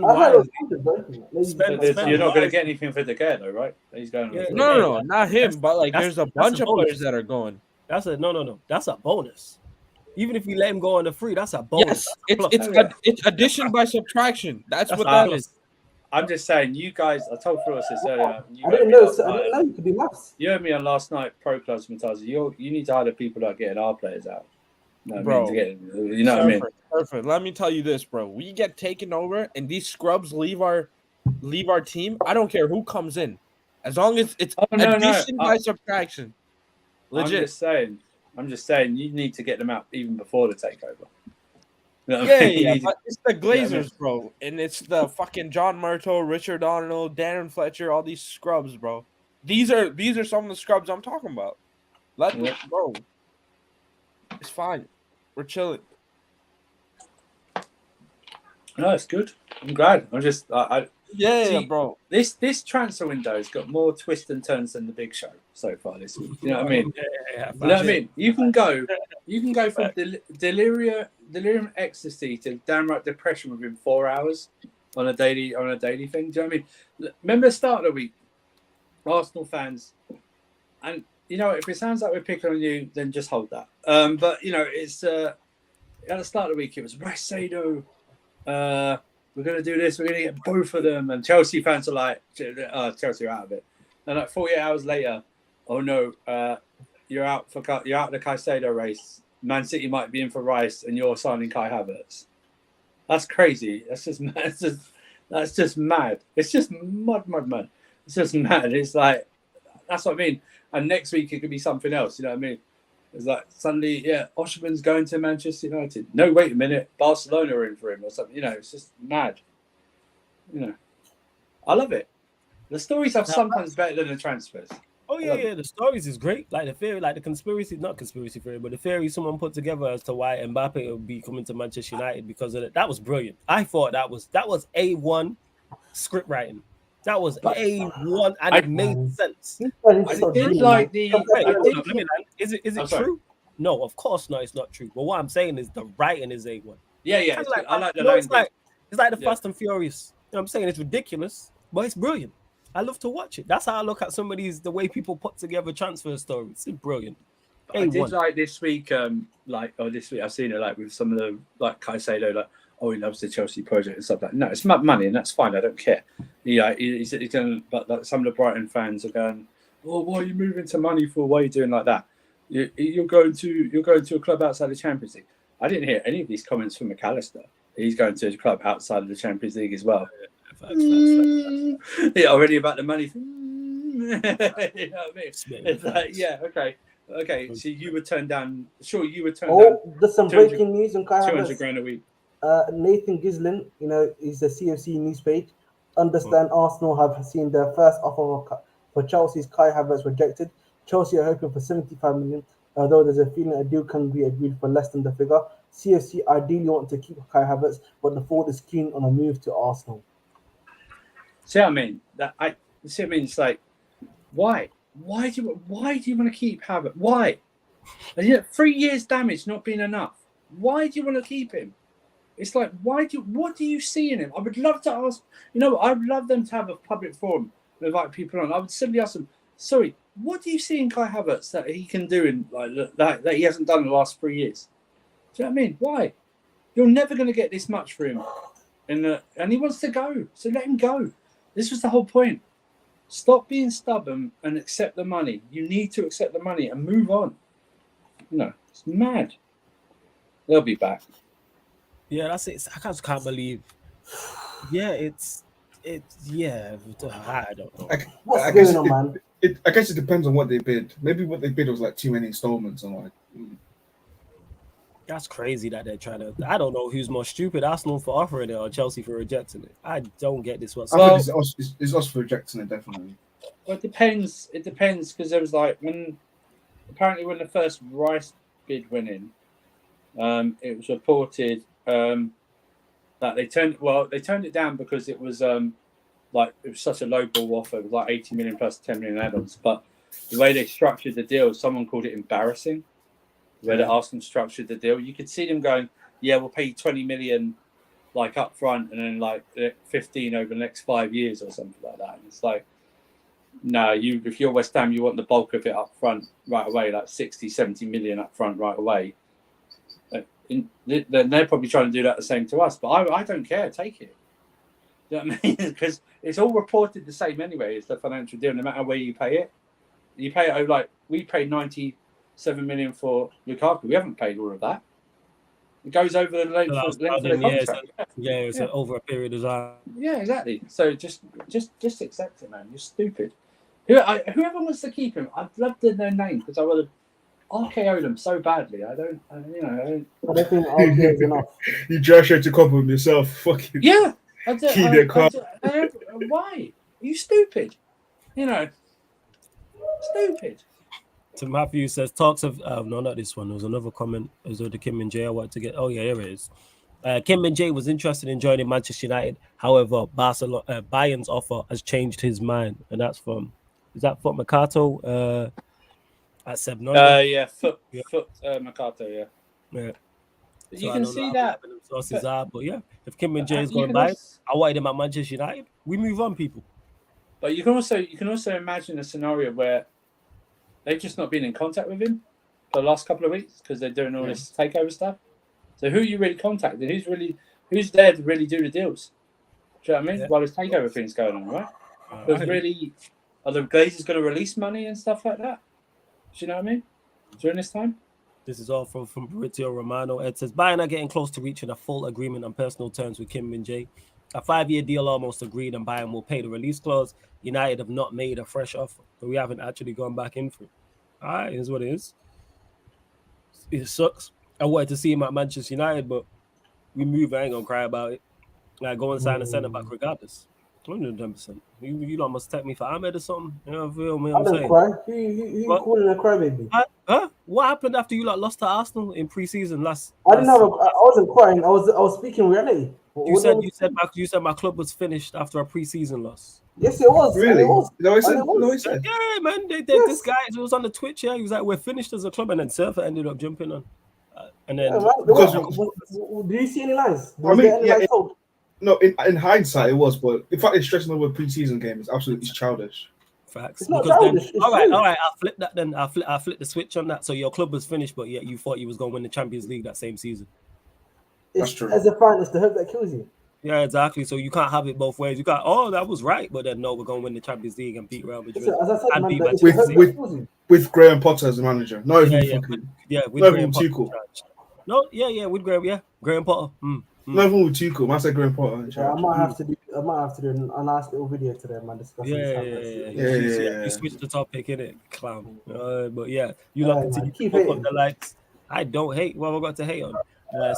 not going to get anything for De Gea, though, right? He's going. Yeah, No, not him. But like, there's a bunch of players that are going. That's a no. That's a bonus. Even if we let him go on the free, that's a bonus. Yes, it's addition by subtraction. That's what that is. I'm just saying, you guys. I told Flores this earlier. I didn't know you could do maths. You heard me on last night, Pro Clubs, Mataza. You need to hire the people that are getting our players out. Bro, you know what I mean? Perfect. Let me tell you this, bro. We get taken over, and these scrubs leave our team. I don't care who comes in, as long as it's addition by subtraction. Legit. I'm just saying, you need to get them out even before the takeover. You know but it's the Glazers, bro, and it's the fucking John Murtaugh, Richard Arnold, Darren Fletcher, all these scrubs, bro. These are some of the scrubs I'm talking about. Bro, it's fine. We're chilling. No, it's good. I'm glad. I'm just bro. This transfer window has got more twists and turns than the Big Show so far this week. You know what I mean? Yeah, you know what I mean? You can go from delirium ecstasy to downright depression within 4 hours on a daily thing. Do you know what I mean? Remember the start of the week, Arsenal fans, and you know, if it sounds like we're picking on you, then just hold that. But you know, it's at the start of the week, it was Caicedo. We're going to do this. We're going to get both of them. And Chelsea fans are like, Chelsea are out of it. And like 48 hours later, oh no, you're out of the Caicedo race. Man City might be in for Rice, and you're signing Kai Havertz. That's crazy. That's just mad. It's just mad. It's just mad. It's like, that's what I mean. And next week it could be something else. You know what I mean? It's like suddenly, yeah, Osimhen's going to Manchester United. No, wait a minute, Barcelona are in for him or something. You know, it's just mad. You know, I love it. The stories are sometimes better than the transfers. Oh yeah, the stories is great. Like the theory, like the conspiracy, not conspiracy theory, but the theory someone put together as to why Mbappe would be coming to Manchester United because of it. That was brilliant. I thought that was A1 script writing. That was A1 and it made sense. I did like the. Is it true? No, of course not. It's not true. But what I'm saying is the writing is A1. Yeah. I like the language. It's like the Fast and Furious. You know what I'm saying? It's ridiculous, but it's brilliant. I love to watch it. That's how I look at some of these, the way people put together transfer stories. It's brilliant. A1. I did like this week, this week I've seen it like with some of the like Caicedo, like, oh, he loves the Chelsea project and stuff like that. No, it's money and that's fine. I don't care. Yeah, he's going. But like, some of the Brighton fans are going, oh, why are you moving to money for? Why are you doing like that? You're going to a club outside the Champions League. I didn't hear any of these comments from McAllister. He's going to a club outside of the Champions League as well. Yeah, already about the money. You know what I mean? It's like, yeah, okay. So you would turn down. Sure, you would turn down. Oh, there's some breaking news on Kai Havertz. 200 grand a week. Nathan Gislin, you know, is the CFC news page. Understand Arsenal have seen their first offer for Chelsea's Kai Havertz rejected. Chelsea are hoping for 75 million, although there's a feeling a deal can be agreed for less than the figure. CFC ideally want to keep Kai Havertz, but the Ford is keen on a move to Arsenal. See what I mean? It's like, why? Why do you want to keep Havertz? Why? 3 years damage not being enough. Why do you want to keep him? It's like, what do you see in him? I would love to ask, I'd love them to have a public forum and invite people on. I would simply ask them, sorry, what do you see in Kai Havertz that he can do in that he hasn't done in the last 3 years? Do you know what I mean? Why? You're never going to get this much for him. And he wants to go, so let him go. This was the whole point. Stop being stubborn and accept the money. You need to accept the money and move on. It's mad. They'll be back. Yeah, that's it. I just can't believe. Yeah, it's I don't know. What's going on, man? I guess it depends on what they bid. Maybe what they bid was like too many installments and like. That's crazy that they're trying to. I don't know who's more stupid, Arsenal for offering it or Chelsea for rejecting it. I don't get this whatsoever. I think it's us for rejecting it, definitely. Well, it depends. It depends because there was like when the first Rice bid went in, it was reported that they turned it down because it was it was such a low ball offer. It was like 80 million plus 10 million add-ons. But the way they structured the deal, someone called it embarrassing. Where the Arsenal structured the deal, you could see them going, "Yeah, we'll pay you 20 million, like up front, and then like 15 over the next 5 years or something like that." And it's like, no, if you're West Ham, you want the bulk of it up front right away, like 60, 70 million up front right away. Then they're probably trying to do that the same to us, but I don't care. Take it. You know what I mean? Because it's all reported the same anyway. It's the financial deal, no matter where you pay it. You pay it like we paid 97 million for Lukaku. We haven't paid all of that. It goes over the length of the contract. It's over a period of time. Yeah, exactly. So just accept it, man. You're stupid. Whoever wants to keep him, I'd love to know their name because I would have RKO'd them so badly. I don't think RKO is enough. You just had to couple them yourself. Fucking yeah. Why? Are you stupid? Stupid. So Matthew says talks of no, not this one. There was another comment. It was the Kim and Jay I wanted to get. Oh yeah, here it is. Kim and Jay was interested in joining Manchester United. However, Bayern's offer has changed his mind, and that's from Mercato at Seb Nonda. Foot Mercato. Yeah. You So can see that. Sources are, but yeah, if Kim and Jay is going by, I wanted him at Manchester United. We move on, people. But you can also imagine a scenario where they've just not been in contact with him for the last couple of weeks because they're doing all this takeover stuff. So who are you really contacting? Who's there to really do the deals? Do you know what I mean? While this takeover thing's going on, right? Because really, are the Glazers going to release money and stuff like that? Do you know what I mean? During this time? This is all from Maurizio Romano. Ed says, Bayern are getting close to reaching a full agreement on personal terms with Kim Min-jae. A 5-year deal almost agreed, and Bayern will pay the release clause. United have not made a fresh offer, but we haven't actually gone back in for it. All right, here's what it is. It sucks. I wanted to see him at Manchester United, but we move. I ain't gonna cry about it. Like, go and sign a centre back regardless. 110%. You lot must take me for Ahmed or something. You know what I'm saying? I don't cry. You calling a crybaby? Huh? What happened after you lost to Arsenal in pre-season last? I wasn't crying. I was speaking reality. You said my club was finished after a pre-season loss. Yes, it was. Really? It was. No, he said. Yeah, man. This guy was on the Twitch. Yeah, he was like, "We're finished as a club," and then Surfer ended up jumping on. And then did you see any lines? No, in hindsight, it was, but the fact it's stressing over a pre-season game is absolutely childish. Facts. It's not childish. All right. I'll flip that then. I'll flip the switch on that. So your club was finished, but yet you thought you was going to win the Champions League that same season. That's true. As a fan, it's the hope that kills you. Yeah, exactly. So you can't have it both ways. You got, that was right, but then no, we're going to win the Champions League and beat Real Madrid. As I said, and man, beat with Graham Potter as the manager. Not even with Graham Tuchel. Graham Potter. Not even with Tuchel. I said Graham Potter. Yeah, I might have to do a nice little video today, man, discussing this. You switched the topic, innit, clown. But yeah, you lot continue to put up the likes. I don't hate. What have I got to hate on?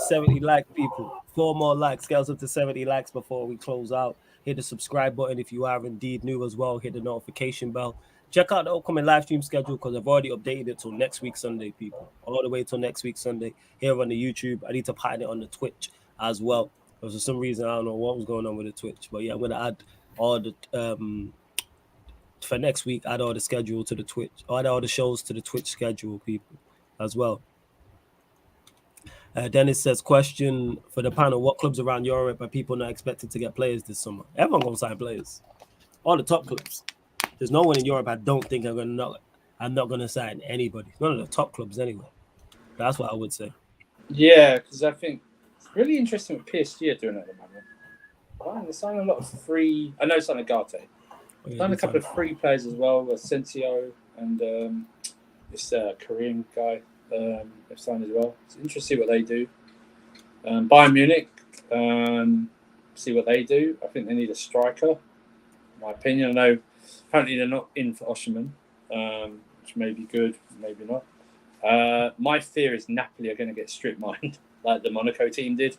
70 like people. 4 more likes. Scales up to 70 likes before we close out. Hit the subscribe button if you are indeed new as well. Hit the notification bell. Check out the upcoming live stream schedule because I've already updated it till next week Sunday, people. All the way till next week Sunday here on the YouTube. I need to pattern it on the Twitch as well. Because for some reason, I don't know what was going on with the Twitch. But yeah, I'm going to add all the... for next week, add all the schedule to the Twitch. Add all the shows to the Twitch schedule, people, as well. Dennis says, question for the panel, what clubs around Europe are people not expected to get players this summer? Everyone going to sign players. All the top clubs. There's no one in Europe I don't think I'm not going to sign anybody. None of the top clubs anyway. That's what I would say. Yeah, because I think it's really interesting what PSG are doing at the moment. Wow, they're signing a lot of free... I know signing Garte. Signed a couple of free players as well, Asensio and this Korean guy. They've signed as well. It's interesting to see what they do. Bayern Munich, see what they do. I think they need a striker. In my opinion, I know apparently they're not in for Osimhen, which may be good, maybe not. My fear is Napoli are going to get strip mined like the Monaco team did,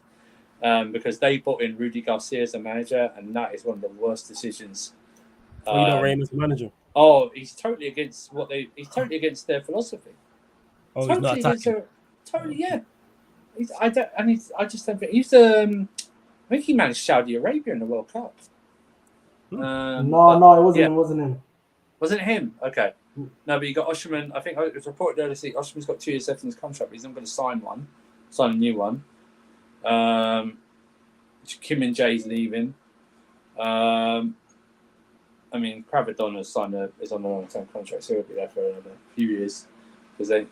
because they brought in Rudy Garcia as a manager, and that is one of the worst decisions. You don't rate him as a manager? Oh, he's totally against he's totally against their philosophy. Oh, totally he's not attacking. Totally, yeah. I just don't think he's I think he managed Saudi Arabia in the World Cup. No, it wasn't. It wasn't him. Wasn't him? Okay. No, but you got Osimhen. I think it was reported earlier this week. Osimhen's got 2 years left in his contract, but he's not going to sign a new one. Kim Min-jae's leaving. I mean, Pravadon is on a long-term contract, so he'll be there for another few years. Because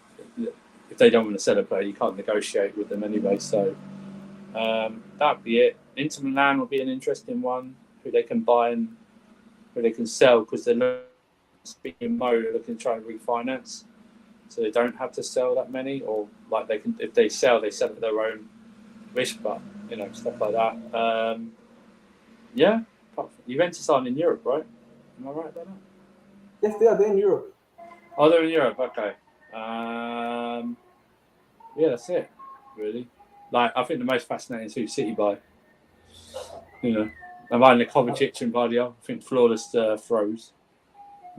if they don't want to sell a player, you can't negotiate with them anyway. So that'd be it. Inter Milan will be an interesting one, who they can buy and who they can sell, because they're speaking mode, they're looking to try and refinance, so they don't have to sell that many, or like they can, if they sell at their own risk, but stuff like that. Yeah, Juventus aren't in Europe, right? Am I right about that? Yes, they are. They're in Europe. Oh, they're in Europe. Okay. Yeah, that's it. Really. Like, I think the most fascinating is who City buy. I'm buying the Kovacic and Vardiol. I think flawless throws.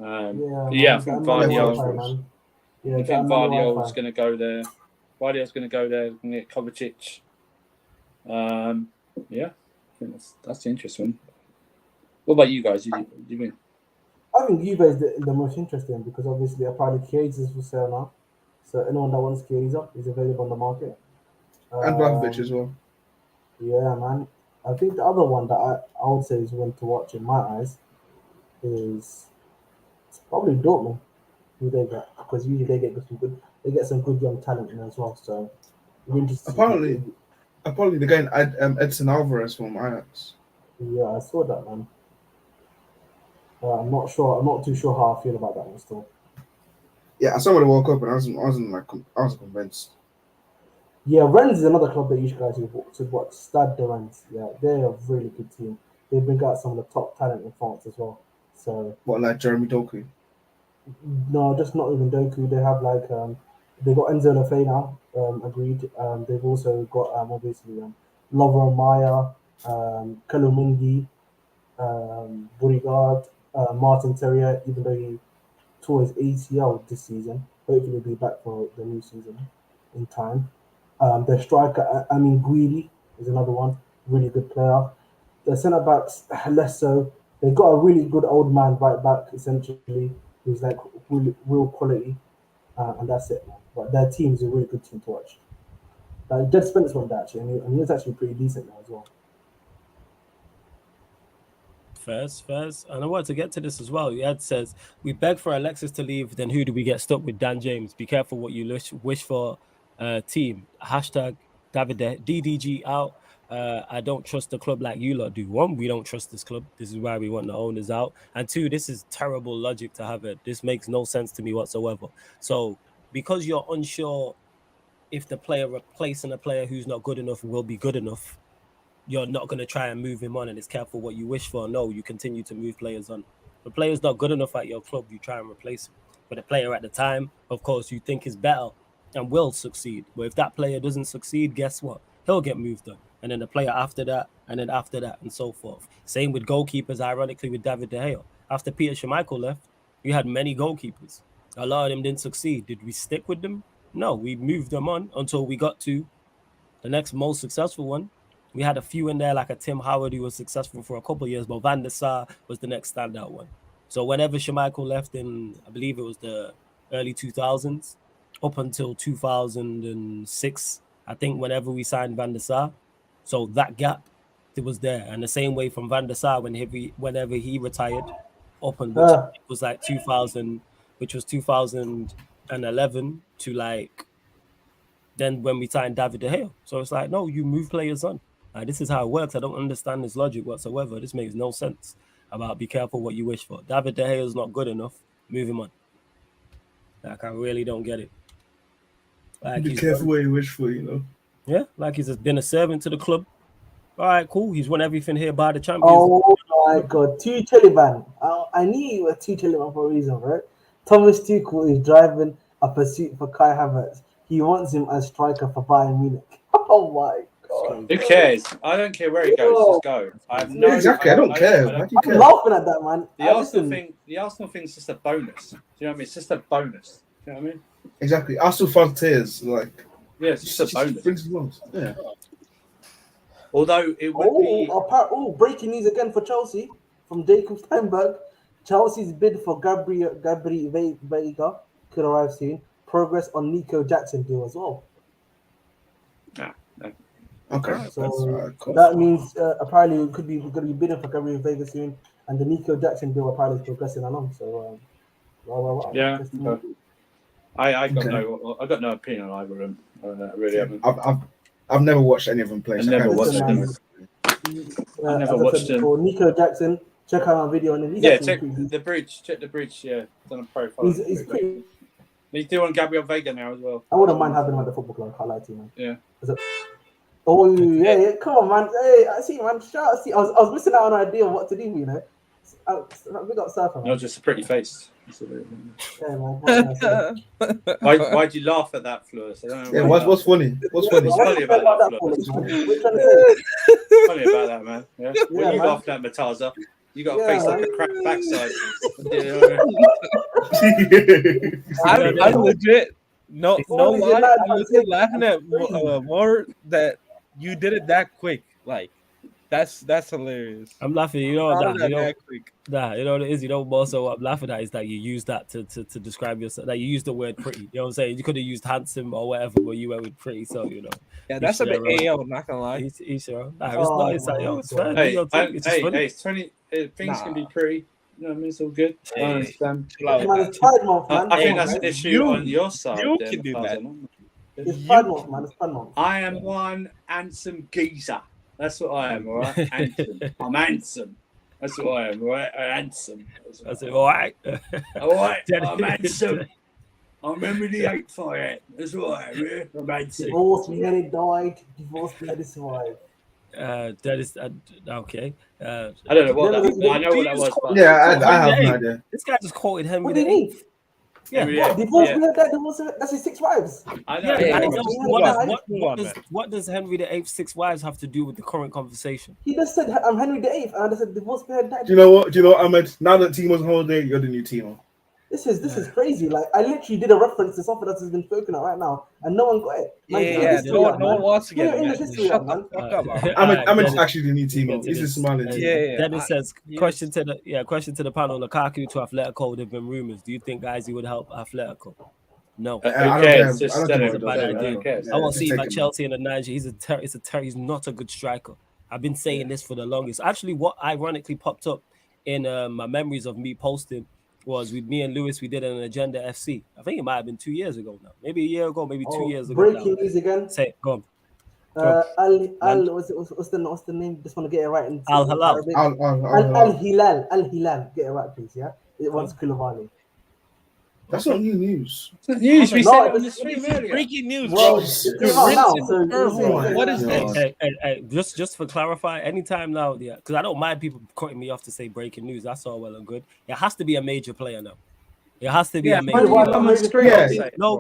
I think Vardiol. I think Vardiol's going to go there. Vardiol's going to go there and get Kovacic. I think that's the interesting one. What about you guys? Do you mean? I think Juve is the most interesting, because obviously apparently Chiesa is for sale now. So anyone that wants Chiesa is available on the market. And Vlahovic as well. Yeah, man. I think the other one that I would say is one to watch in my eyes is probably Dortmund. who they get, because usually they get some good young talent in as well. So we're interested. Apparently they're getting Edson Alvarez from Ajax. Yeah, I saw that, man. I'm not sure. I'm not too sure how I feel about that one still. Yeah, I saw when I woke up and I wasn't convinced. Yeah, Rennes is another club that you guys should watch. Stade de Rennes. Yeah, they're a really good team. They bring out some of the top talent in France as well. So What, like Jeremy Doku? no, just not even Doku. They have like they got Enzo Lefebvre now, agreed. They've also got obviously Lovro Maya, Kalumindi, Bourigard, Martin Terrier, even though he tore his ACL this season. Hopefully he'll be back for the new season in time. Their striker, Guidi is another one, really good player. The centre backs, less so. They've got a really good old man right back, essentially, who's like really, real quality, and that's it, man. But their team is a really good team to watch. Jed Spence won that actually, and he was actually pretty decent now as well. Fairs. And I wanted to get to this as well. Ed says, we beg for Alexis to leave, then who do we get stuck with? Dan James. Be careful what you wish for, team. Hashtag David DDG out. I don't trust the club like you lot do. One, we don't trust this club. This is why we want the owners out. And two, this is terrible logic to have it. This makes no sense to me whatsoever. So because you're unsure if the player replacing a player who's not good enough will be good enough, you're not going to try and move him on, and it's careful what you wish for. No, you continue to move players on. If the player's not good enough at your club, you try and replace him. But the player at the time, of course, you think is better and will succeed. But if that player doesn't succeed, guess what? He'll get moved on. And then the player after that, and then after that, and so forth. Same with goalkeepers, ironically, with David De Gea. After Peter Schmeichel left, you had many goalkeepers. A lot of them didn't succeed. Did we stick with them? No, we moved them on until we got to the next most successful one. We had a few in there, like a Tim Howard, who was successful for a couple of years, but Van der Sar was the next standout one. So whenever Schmeichel left in, I believe it was the early 2000s, up until 2006, I think whenever we signed Van der Sar, so that gap, it was there. And the same way from Van der Sar, whenever he retired, up and which was like 2000, which was 2011 to like, then when we signed David De Gea. So it's like, no, you move players on. This is how it works. I don't understand this logic whatsoever. This makes no sense about be careful what you wish for. David De Gea is not good enough. Move him on. Like, I really don't get it. Like, be careful what you wish for, you know? Yeah, like he's been a servant to the club. All right, cool. He's won everything here by the champions. Oh my God, Tuchel. I knew you were Tuchel for a reason, right? Thomas Tuchel is driving a pursuit for Kai Havertz. He wants him as striker for Bayern Munich. Oh my God. Who cares? I don't care where he goes. Just go. I have no. Exactly. I don't care. Why do you care? I'm laughing at that, man. The Arsenal thing's just a bonus. Do you know what I mean? It's just a bonus. Do you know what I mean? Exactly. Arsenal fans tears like. Yeah, it's just a bonus. Brings bonus. Yeah. Although it would be. Breaking news again for Chelsea from Jacob Steinberg. Chelsea's bid for Gabriel Veiga could arrive soon. Progress on Nico Jackson deal as well. No. Okay, so cool. That means apparently we could be bidding for Gabriel Veiga soon, and the Nico Jackson deal apparently is progressing along. So, yeah. Okay. I got no opinion on either of them. I really haven't. I've never watched any of them play. I've never watched them. I never watched them. For Nico Jackson, check out our video on him. Check the bridge. Check the bridge. Yeah, done a profile. He's pretty. He's doing Gabriel Veiga now as well. I wouldn't mind having him at the football club. I like to, man. Yeah. Oh yeah, come on, man. Hey, I see, man. Shout out. See, I was missing out on an idea of what to do, you know. We got Surfer. Not just a pretty face. Yeah, man. Why'd you laugh at that, Flores? What's funny? What's funny? What's funny about that, Flores? Funny about that, man. Yeah. When you laughed at Mataza, you got a face like a cracked backside. I'm legit. No lie. I'm legit laughing at more that you did it that quick. Like, that's hilarious. I'm laughing. You know what it is. You know, also what I'm laughing at is that you use that to describe yourself. That you use the word pretty. You know what I'm saying? You could have used handsome or whatever, but you went with pretty. So you know. Yeah, that's a bit AO. Not gonna lie. He's sure. It's fair. Hey, it's 20. Things can be pretty. You know what I mean? It's all good. I understand. Man, it's Pride Month, man. I think that's an issue on your side. You then, can do that. Tarzan. It's Pride Month, man. It's Pride Month. I am one handsome geezer. That's what I am, all right? Handsome. I'm handsome. That's what I am, all right? I'm handsome. That's it. All right. All right, I'm handsome. I'm Henry VIII for it. That's what I am, yeah? I'm handsome. Divorced me and it died. Divorced me and it survived. That is okay. I don't know what that was. I know what that was. But Yeah, I have no idea. This guy just quoted Henry What do you VIII. mean? Yeah. What? Divorced me and that divorced me. That's his 6 wives. I know. Yeah, Yeah, what does Henry VIII's 6 wives have to do with the current conversation? He just said, I'm Henry VIII, and I just said, divorced me and that. Do you know what, Ahmed? Now that Timo's on holiday, you're the new Timo. This is crazy. Like, I literally did a reference to something that has been spoken of right now, and no one got it. Man, No one wants to get it. Shut the fuck up. Ahmed's actually the new Timo. He's just smiling. Dennis says, question to the panel, Lukaku to Atletico, there have been rumors. Do you think, guys, he would help Atletico? No. I don't care. I won't see him at Chelsea in the Niger. He's not a good striker. I've been saying this for the longest. Actually, what ironically popped up in my memories of me posting was with me and Lewis, we did an Agenda FC. I think it might have been 2 years ago now. Maybe a year ago, maybe 2 years ago. Breaking news again. Say it, go on. What's the name? Just want to get it right. Al Hilal. Al Hilal. Get it right, please. Yeah. It wants Koulibaly. That's not new news. It's not news. We said it on the stream earlier. Breaking news. Well, What is this? Hey, just for clarify, anytime now, because I don't mind people cutting me off to say breaking news. That's all well and good. It has to be a major player now. It has to be a major player. No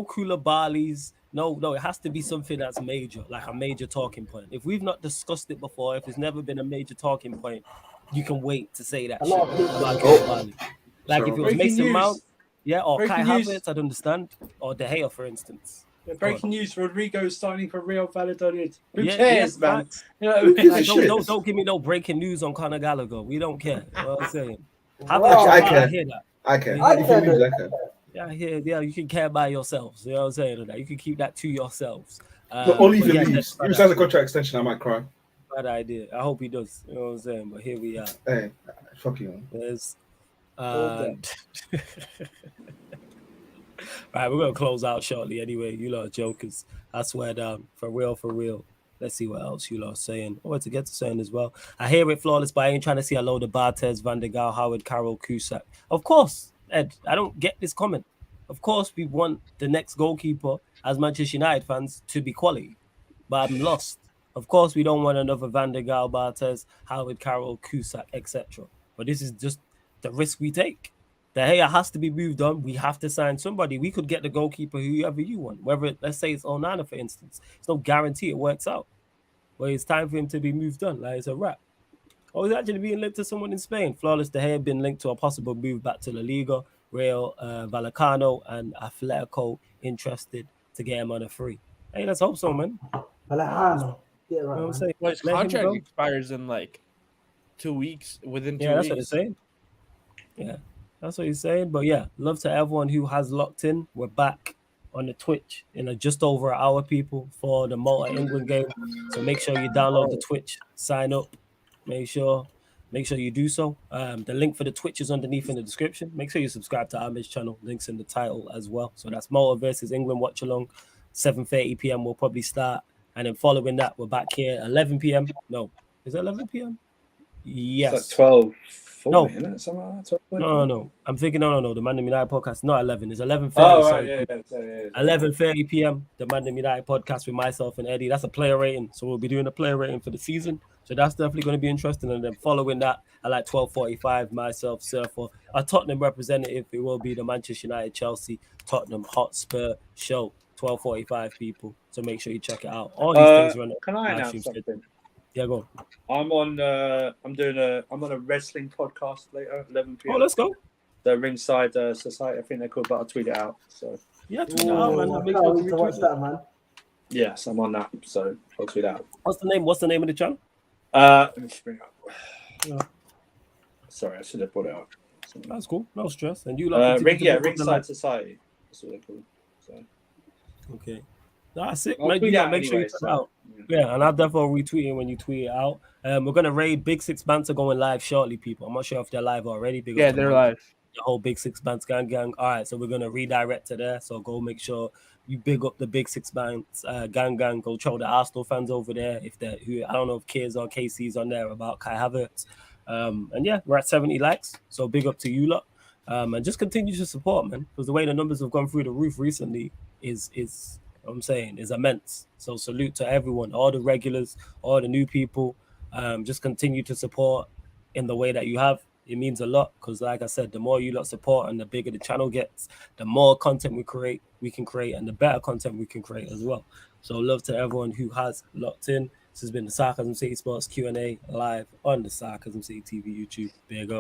Koulibalys. No, it has to be something that's major, like a major talking point. If we've not discussed it before, if it's never been a major talking point, you can wait to say that shit about Koulibaly. Like if it was Mason Mount, or Kai Havertz, I'd understand, or De Gea, for instance. Breaking news: Rodrigo's signing for Real Valladolid. Who cares, man? You know, don't give me no breaking news on Conor Gallagher. We don't care. You know what I'm saying? I hear that. I care. Yeah, you can care by yourselves. You know what I'm saying? You can keep that to yourselves. Only if he leaves. If he signs a contract extension, I might cry. Bad idea. I hope he does. You know what I'm saying? But here we are. Hey, fuck you, man. There's right, we're gonna close out shortly anyway. You lot are jokers. I swear down. For real. Let's see what else you lot are saying. Or to get to saying as well. I hear it, Flawless, but I ain't trying to see a load of Barthez, Van der Gaal, Howard, Carroll, Cusack. Of course, Ed, I don't get this comment. Of course, we want the next goalkeeper as Manchester United fans to be quality. But I'm lost. Of course, we don't want another Van der Gaal, Barthez, Howard, Carroll, Cusack, etc. But this is just the risk we take. De Gea has to be moved on. We have to sign somebody. We could get the goalkeeper whoever you want. Whether let's say it's Onana, for instance. It's no guarantee it works out. But it's time for him to be moved on. Like it's a wrap. Or he's actually being linked to someone in Spain. Flawless De Gea been linked to a possible move back to La Liga. Real Vallecano and Atletico interested to get him on a free. Hey, let's hope so, man. Vallecano. Yeah, right. You know what I'm saying? Well, his contract expires in like 2 weeks. Within 2 weeks. That's what it's saying. Yeah, that's what he's saying. But yeah, love to everyone who has locked in. We're back on the Twitch in just over an hour, people, for the Malta England game. So make sure you download the Twitch, sign up. Make sure you do so. The link for the Twitch is underneath in the description. Make sure you subscribe to Ahmed's channel. Links in the title as well. So that's Malta versus England watch along. 7:30 p.m. we'll probably start. And then following that, we're back here 11 p.m. No, is it 11 p.m.? Yes. It's like 12. No. Minutes, something like that. No. I'm thinking, no. The Man United podcast, not 11. It's 11:30. Oh, right. Yeah. 11:30 p.m. The Man United podcast with myself and Eddie. That's a player rating. So we'll be doing a player rating for the season. So that's definitely going to be interesting. And then following that, at like 12:45, myself, Surfer, a Tottenham representative. It will be the Manchester United, Chelsea, Tottenham Hotspur show. 12:45 people. So make sure you check it out. All these things are on. Can I announce something? Yeah, go on. I'm on a wrestling podcast later, 11 p.m. Oh, let's go. The Ringside Society, I think they're called, but I'll tweet it out. So yeah, tweet it out, man. Make sure to watch that, man. Yes, I'm on that, so I'll tweet it out. What's the name of the channel? Let me just bring it up. Yeah. Sorry, I should have put it up. That's cool. No stress. And you Ringside Society. That's what they're called. So. Okay. That's it. I'll Make, tweet you know, out make sure you anyway, put so, it out. Yeah, and I'll definitely retweet it when you tweet it out. We're gonna raid Big Six Bands are going live shortly, people. I'm not sure if they're live already. Big up Yeah, to they're the live. whole Big Six Bands gang. All right, so we're gonna redirect to there. So go make sure you big up the Big Six Bands gang. Go show the Arsenal fans over there. If they're who I don't know if Kids or KC's on there about Kai Havertz. And yeah, we're at 70 likes. So big up to you lot. And just continue to support, man, because the way the numbers have gone through the roof recently is I'm saying is immense. So salute to everyone, all the regulars, all the new people. Just continue to support in the way that you have. It means a lot because, like I said, the more you lot support and the bigger the channel gets, the more content we can create, and the better content we can create as well. So love to everyone who has locked in. This has been the Sarcasm City Sports Q&A live on the Sarcasm City TV YouTube. Big up.